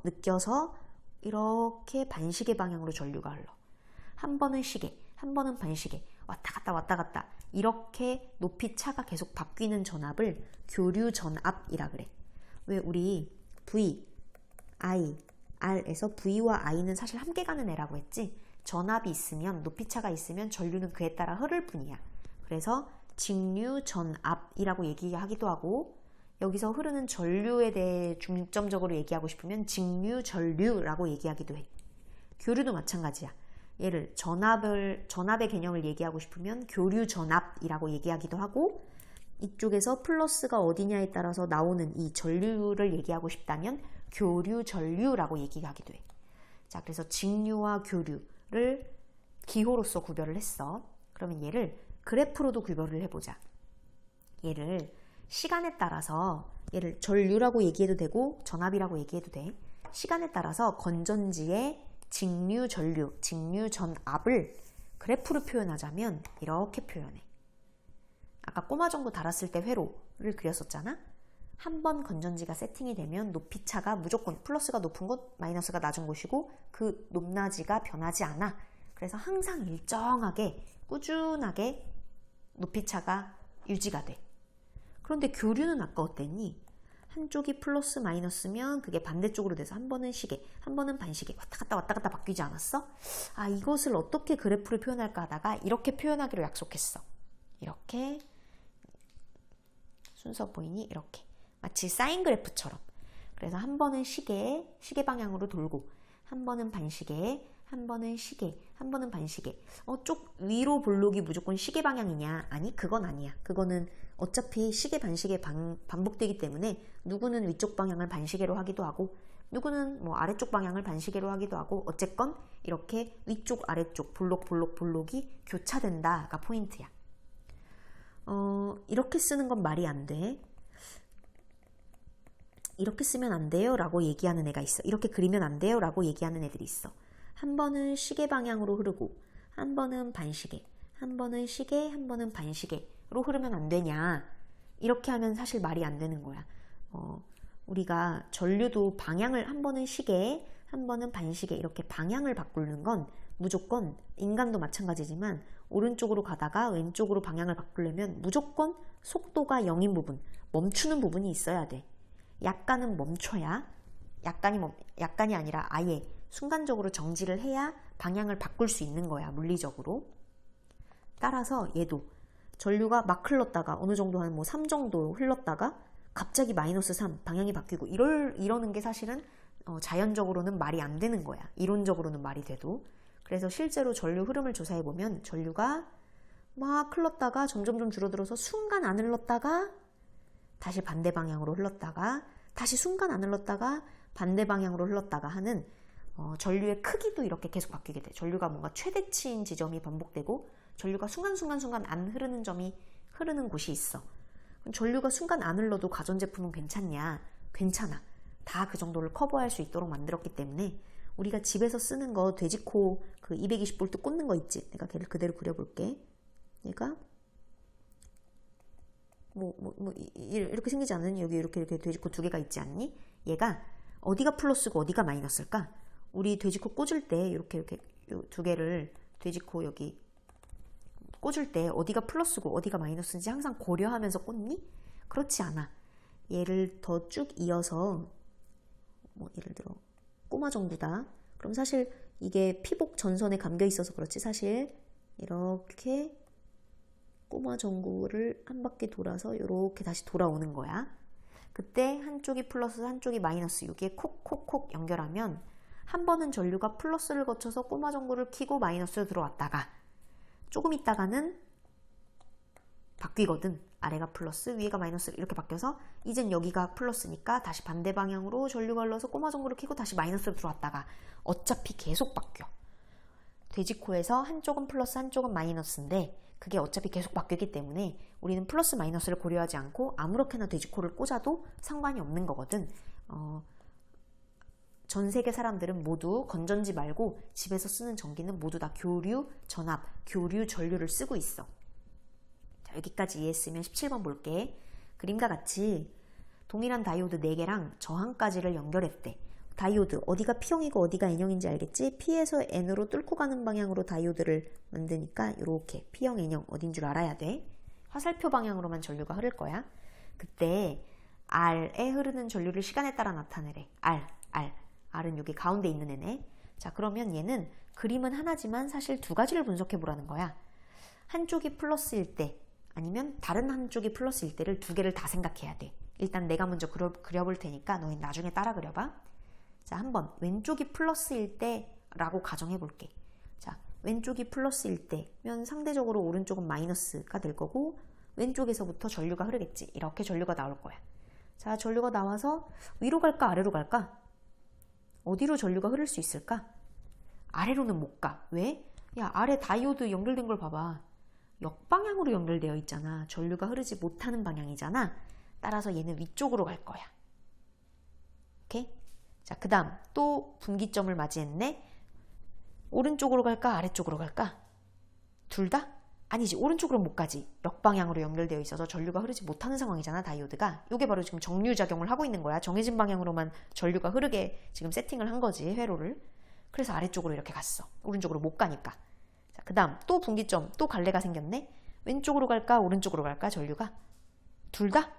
느껴서 이렇게 반시계 방향으로 전류가 흘러. 한 번은 시계, 한 번은 반시계, 왔다 갔다 이렇게 높이 차가 계속 바뀌는 전압을 교류 전압이라 그래. 왜 우리 V, I, R에서 V와 I는 사실 함께 가는 애라고 했지. 전압이 있으면, 높이 차가 있으면 전류는 그에 따라 흐를 뿐이야. 그래서 직류 전압이라고 얘기하기도 하고, 여기서 흐르는 전류에 대해 중점적으로 얘기하고 싶으면 직류 전류라고 얘기하기도 해. 교류도 마찬가지야. 얘를 전압의 개념을 얘기하고 싶으면 교류 전압이라고 얘기하기도 하고, 이쪽에서 플러스가 어디냐에 따라서 나오는 이 전류를 얘기하고 싶다면 교류 전류라고 얘기하기도 해. 자, 그래서 직류와 교류를 기호로서 구별을 했어. 그러면 얘를 그래프로도 구별을 해보자. 얘를 시간에 따라서 얘를 전류라고 얘기해도 되고 전압이라고 얘기해도 돼. 시간에 따라서 건전지의 직류 전류, 직류 전압을 그래프로 표현하자면 이렇게 표현해. 아까 꼬마 전구 달았을 때 회로를 그렸었잖아. 한 번 건전지가 세팅이 되면 높이차가 무조건 플러스가 높은 곳, 마이너스가 낮은 곳이고 그 높낮이가 변하지 않아. 그래서 항상 일정하게 꾸준하게 높이차가 유지가 돼. 그런데 교류는 아까 어땠니? 한쪽이 플러스 마이너스면 그게 반대쪽으로 돼서 한 번은 시계, 한 번은 반시계 왔다 갔다 바뀌지 않았어? 아, 이것을 어떻게 그래프로 표현할까 하다가 이렇게 표현하기로 약속했어. 이렇게 순서 보이니? 이렇게 마치 사인 그래프처럼. 그래서 한 번은 시계 방향으로 돌고, 한 번은 반시계, 한 번은 시계, 한 번은 반시계. 쪽 위로 볼록이 무조건 시계 방향이냐? 아니, 그건 아니야. 그거는 어차피 시계 반시계 반복되기 때문에 누구는 위쪽 방향을 반시계로 하기도 하고 누구는 뭐 아래쪽 방향을 반시계로 하기도 하고, 어쨌건 이렇게 위쪽 아래쪽 볼록이 교차된다가 포인트야. 이렇게 쓰는 건 말이 안 돼. 이렇게 쓰면 안 돼요 라고 얘기하는 애가 있어. 이렇게 그리면 안 돼요 라고 얘기하는 애들이 있어. 한 번은 시계 방향으로 흐르고 한 번은 반시계, 한 번은 시계, 한 번은 반시계로 흐르면 안 되냐. 이렇게 하면 사실 말이 안 되는 거야. 우리가 전류도 방향을 한 번은 시계, 한 번은 반시계 이렇게 방향을 바꾸는 건 무조건, 인간도 마찬가지지만 오른쪽으로 가다가 왼쪽으로 방향을 바꾸려면 무조건 속도가 0인 부분, 멈추는 부분이 있어야 돼. 약간은 멈춰야, 약간이 아니라 아예 순간적으로 정지를 해야 방향을 바꿀 수 있는 거야, 물리적으로. 따라서 얘도 전류가 막 흘렀다가 어느 정도 한 뭐 3 정도 흘렀다가 갑자기 마이너스 3 방향이 바뀌고 이러는 게 사실은 자연적으로는 말이 안 되는 거야. 이론적으로는 말이 돼도. 그래서 실제로 전류 흐름을 조사해 보면 전류가 막 흘렀다가 점점 줄어들어서 순간 안 흘렀다가 다시 반대 방향으로 흘렀다가 다시 순간 안 흘렀다가 반대 방향으로 흘렀다가 하는 전류의 크기도 이렇게 계속 바뀌게 돼. 전류가 뭔가 최대치인 지점이 반복되고 전류가 순간 안 흐르는 곳이 있어. 전류가 순간 안 흘러도 가전제품은 괜찮냐? 괜찮아. 다 그 정도를 커버할 수 있도록 만들었기 때문에 우리가 집에서 쓰는 거 돼지코 그 220V 꽂는 거 있지? 내가 걔를 그대로 그려볼게. 얘가 이렇게 생기지 않으니? 여기 이렇게 돼지코 두 개가 있지 않니? 얘가 어디가 플러스고 어디가 마이너스일까? 우리 돼지코 꽂을 때 이렇게 두 개를 돼지코 여기 꽂을 때 어디가 플러스고 어디가 마이너스인지 항상 고려하면서 꽂니? 그렇지 않아. 얘를 더 쭉 이어서 예를 들어 꼬마 전구다. 그럼 사실 이게 피복 전선에 감겨 있어서 그렇지 사실 이렇게 꼬마 전구를 한 바퀴 돌아서 이렇게 다시 돌아오는 거야. 그때 한쪽이 플러스 한쪽이 마이너스 여기에 콕콕콕 연결하면 한 번은 전류가 플러스를 거쳐서 꼬마 전구를 켜고 마이너스로 들어왔다가 조금 있다가는 바뀌거든. 아래가 플러스 위에가 마이너스 이렇게 바뀌어서 이젠 여기가 플러스니까 다시 반대 방향으로 전류가 흘러서 꼬마 전구를 켜고 다시 마이너스로 들어왔다가 어차피 계속 바뀌어. 돼지코에서 한쪽은 플러스 한쪽은 마이너스인데 그게 어차피 계속 바뀌기 때문에 우리는 플러스 마이너스를 고려하지 않고 아무렇게나 돼지코를 꽂아도 상관이 없는 거거든. 전 세계 사람들은 모두 건전지 말고 집에서 쓰는 전기는 모두 다 교류, 전압, 교류, 전류를 쓰고 있어. 자, 여기까지 이해했으면 17번 볼게. 그림과 같이 동일한 다이오드 4개랑 저항까지를 연결했대. 다이오드 어디가 P형이고 어디가 N형인지 알겠지? P에서 N으로 뚫고 가는 방향으로 다이오드를 만드니까 이렇게 P형, N형 어딘 줄 알아야 돼. 화살표 방향으로만 전류가 흐를 거야. 그때 R에 흐르는 전류를 시간에 따라 나타내래. R은 여기 가운데 있는 애네. 자, 그러면 얘는 그림은 하나지만 사실 두 가지를 분석해 보라는 거야. 한쪽이 플러스일 때 아니면 다른 한쪽이 플러스일 때를 두 개를 다 생각해야 돼. 일단 내가 먼저 그려볼 테니까 너희 나중에 따라 그려봐. 자, 한번 왼쪽이 플러스일 때라고 가정해 볼게. 자, 왼쪽이 플러스일 때면 상대적으로 오른쪽은 마이너스가 될 거고 왼쪽에서부터 전류가 흐르겠지. 이렇게 전류가 나올 거야. 자, 전류가 나와서 위로 갈까 아래로 갈까? 어디로 전류가 흐를 수 있을까? 아래로는 못 가. 왜? 야, 아래 다이오드 연결된 걸 봐봐. 역방향으로 연결되어 있잖아. 전류가 흐르지 못하는 방향이잖아. 따라서 얘는 위쪽으로 갈 거야. 오케이? 자, 그 다음 또 분기점을 맞이했네. 오른쪽으로 갈까 아래쪽으로 갈까? 둘 다? 아니지, 오른쪽으로 못 가지. 역방향으로 연결되어 있어서 전류가 흐르지 못하는 상황이잖아, 다이오드가. 이게 바로 지금 정류작용을 하고 있는 거야. 정해진 방향으로만 전류가 흐르게 지금 세팅을 한 거지, 회로를. 그래서 아래쪽으로 이렇게 갔어. 오른쪽으로 못 가니까. 자, 그 다음 또 분기점, 또 갈래가 생겼네. 왼쪽으로 갈까 오른쪽으로 갈까, 전류가? 둘 다?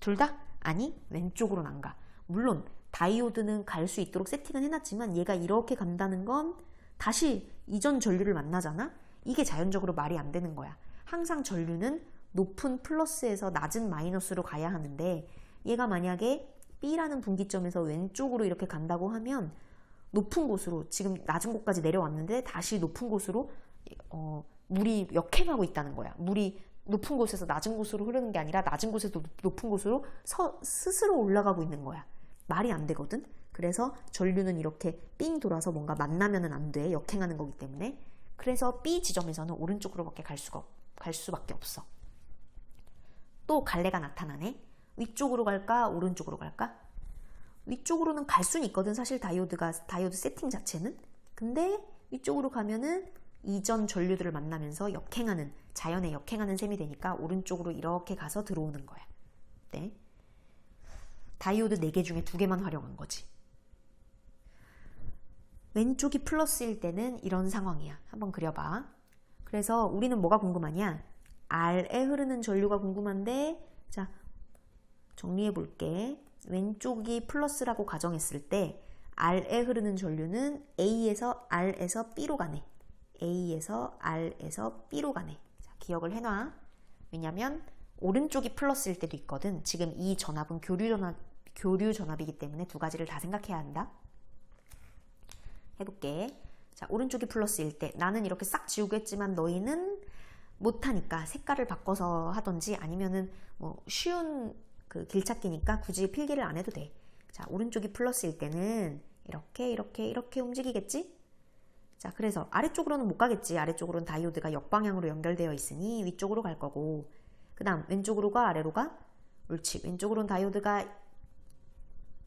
둘 다? 아니, 왼쪽으로는 안 가. 물론 다이오드는 갈 수 있도록 세팅은 해놨지만 얘가 이렇게 간다는 건 다시 이전 전류를 만나잖아? 이게 자연적으로 말이 안 되는 거야. 항상 전류는 높은 플러스에서 낮은 마이너스로 가야 하는데 얘가 만약에 B라는 분기점에서 왼쪽으로 이렇게 간다고 하면 높은 곳으로, 지금 낮은 곳까지 내려왔는데 다시 높은 곳으로 물이 역행하고 있다는 거야. 물이 높은 곳에서 낮은 곳으로 흐르는 게 아니라 낮은 곳에서 높은 곳으로 스스로 올라가고 있는 거야. 말이 안 되거든. 그래서 전류는 이렇게 삥 돌아서 뭔가 만나면은 안 돼. 역행하는 거기 때문에. 그래서 B 지점에서는 오른쪽으로밖에 갈 수밖에 없어. 또 갈래가 나타나네. 위쪽으로 갈까 오른쪽으로 갈까? 위쪽으로는 갈 수는 있거든, 사실 다이오드 세팅 자체는. 근데 위쪽으로 가면은 이전 전류들을 만나면서 자연에 역행하는 셈이 되니까 오른쪽으로 이렇게 가서 들어오는 거야. 네. 다이오드 4개 중에 2개만 활용한 거지. 왼쪽이 플러스일 때는 이런 상황이야. 한번 그려봐. 그래서 우리는 뭐가 궁금하냐? R에 흐르는 전류가 궁금한데, 자, 정리해 볼게. 왼쪽이 플러스라고 가정했을 때 R에 흐르는 전류는 A에서 R에서 B로 가네. A에서 R에서 B로 가네. 자, 기억을 해놔. 왜냐면 오른쪽이 플러스일 때도 있거든. 지금 이 전압은 교류 전압이기 때문에 두 가지를 다 생각해야 한다. 해볼게. 자, 오른쪽이 플러스일 때 나는 이렇게 싹 지우고 했지만 너희는 못하니까 색깔을 바꿔서 하던지 아니면은 뭐 쉬운 그 길찾기니까 굳이 필기를 안 해도 돼. 자, 오른쪽이 플러스일 때는 이렇게 움직이겠지? 자, 그래서 아래쪽으로는 못 가겠지. 아래쪽으로는 다이오드가 역방향으로 연결되어 있으니 위쪽으로 갈 거고, 그 다음 왼쪽으로 가 아래로 가? 옳지. 왼쪽으로는 다이오드가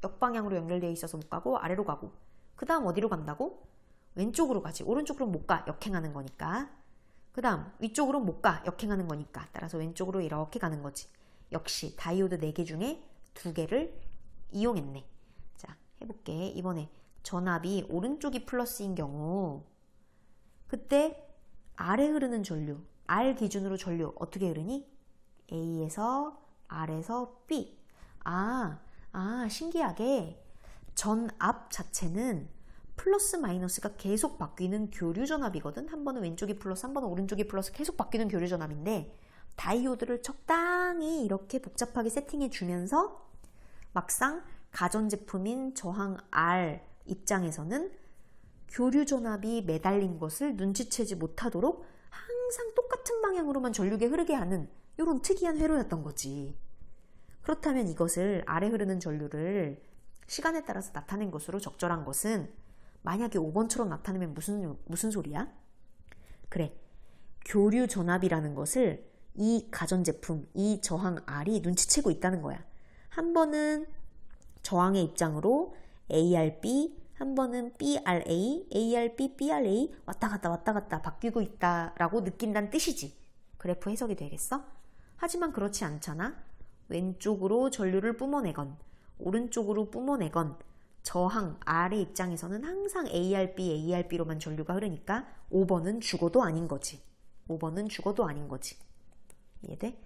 역방향으로 연결되어 있어서 못 가고 아래로 가고, 그 다음 어디로 간다고? 왼쪽으로 가지. 오른쪽으로는 못 가. 역행하는 거니까. 그 다음 위쪽으로 못 가. 역행하는 거니까. 따라서 왼쪽으로 이렇게 가는 거지. 역시 다이오드 4개 중에 2개를 이용했네. 자, 해볼게. 이번에 전압이 오른쪽이 플러스인 경우 그때 R에 흐르는 전류, R 기준으로 전류 어떻게 흐르니? A에서 R에서 B. 신기하게 전압 자체는 플러스 마이너스가 계속 바뀌는 교류 전압이거든. 한 번은 왼쪽이 플러스, 한 번은 오른쪽이 플러스 계속 바뀌는 교류 전압인데 다이오드를 적당히 이렇게 복잡하게 세팅해 주면서 막상 가전제품인 저항 R 입장에서는 교류 전압이 매달린 것을 눈치채지 못하도록 항상 똑같은 방향으로만 전류가 흐르게 하는 이런 특이한 회로였던 거지. 그렇다면 이것을 아래 흐르는 전류를 시간에 따라서 나타낸 것으로 적절한 것은 만약에 5번처럼 나타내면 무슨 소리야? 그래, 교류 전압이라는 것을 이 가전제품, 이 저항 R이 눈치채고 있다는 거야. 한 번은 저항의 입장으로 ARB, 한 번은 BRA, ARB, BRA 왔다 갔다 바뀌고 있다라고 느낀다는 뜻이지. 그래프 해석이 되겠어? 하지만 그렇지 않잖아. 왼쪽으로 전류를 뿜어내건 오른쪽으로 뿜어내건 저항 R의 입장에서는 항상 ARB로만 전류가 흐르니까 5번은 죽어도 아닌 거지. 5번은 죽어도 아닌 거지. 이해돼?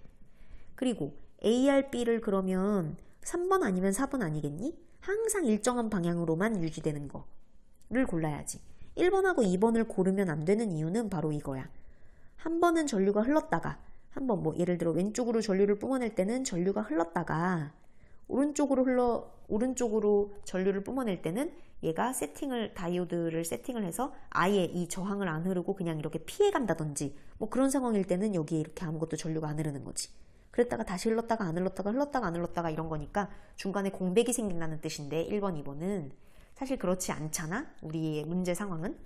그리고 ARB를 그러면 3번 아니면 4번 아니겠니? 항상 일정한 방향으로만 유지되는 거를 골라야지. 1번하고 2번을 고르면 안 되는 이유는 바로 이거야. 한 번은 전류가 흘렀다가 한 번 예를 들어 왼쪽으로 전류를 뿜어낼 때는 전류가 흘렀다가 오른쪽으로 전류를 뿜어낼 때는 얘가 다이오드를 세팅을 해서 아예 이 저항을 안 흐르고 그냥 이렇게 피해 간다든지 그런 상황일 때는 여기에 이렇게 아무것도 전류가 안 흐르는 거지. 그랬다가 다시 흘렀다가 안 흘렀다가 이런 거니까 중간에 공백이 생긴다는 뜻인데 1번, 2번은 사실 그렇지 않잖아. 우리의 문제 상황은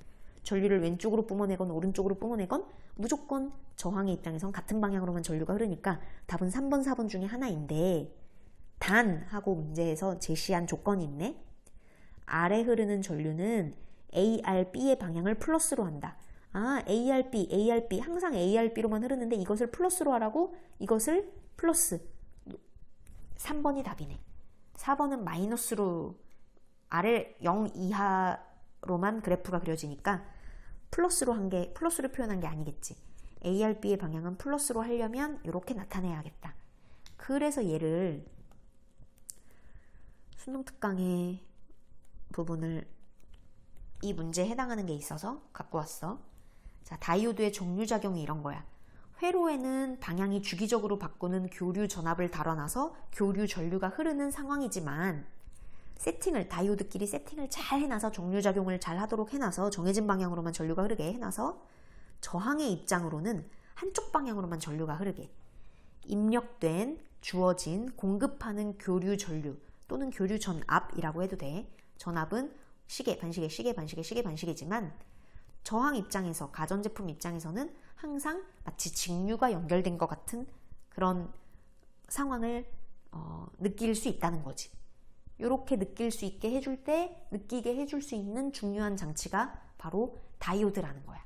전류를 왼쪽으로 뿜어내건 오른쪽으로 뿜어내건 무조건 저항의 입장에선 같은 방향으로만 전류가 흐르니까 답은 3번, 4번 중에 하나인데 단 하고 문제에서 제시한 조건이 있네. 아래 흐르는 전류는 ARB의 방향을 플러스로 한다. ARB 항상 ARB로만 흐르는데 이것을 플러스로 하라고 이것을 플러스 3번이 답이네. 4번은 마이너스로 아래 0 이하로만 그래프가 그려지니까 플러스로 표현한 게 아니겠지. ARB의 방향은 플러스로 하려면 이렇게 나타내야겠다. 그래서 얘를 수능 특강의 부분을 이 문제에 해당하는 게 있어서 갖고 왔어. 자, 다이오드의 종류작용이 이런 거야. 회로에는 방향이 주기적으로 바꾸는 교류 전압을 달아놔서 교류 전류가 흐르는 상황이지만 다이오드끼리 세팅을 잘 해놔서 종류작용을 잘 하도록 해놔서 정해진 방향으로만 전류가 흐르게 해놔서 저항의 입장으로는 한쪽 방향으로만 전류가 흐르게 주어진 공급하는 교류 전류 또는 교류 전압이라고 해도 돼. 전압은 시계, 반시계지만 저항 입장에서, 가전제품 입장에서는 항상 마치 직류가 연결된 것 같은 그런 상황을 느낄 수 있다는 거지. 이렇게 느끼게 해줄 수 있는 중요한 장치가 바로 다이오드라는 거야.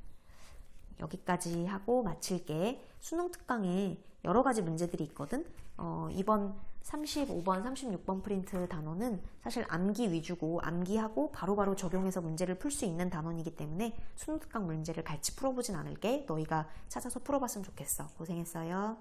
여기까지 하고 마칠게. 수능 특강에 여러 가지 문제들이 있거든. 이번 35번, 36번 프린트 단원은 사실 암기 위주고 암기하고 바로바로 적용해서 문제를 풀 수 있는 단원이기 때문에 수능 특강 문제를 같이 풀어보진 않을게. 너희가 찾아서 풀어봤으면 좋겠어. 고생했어요.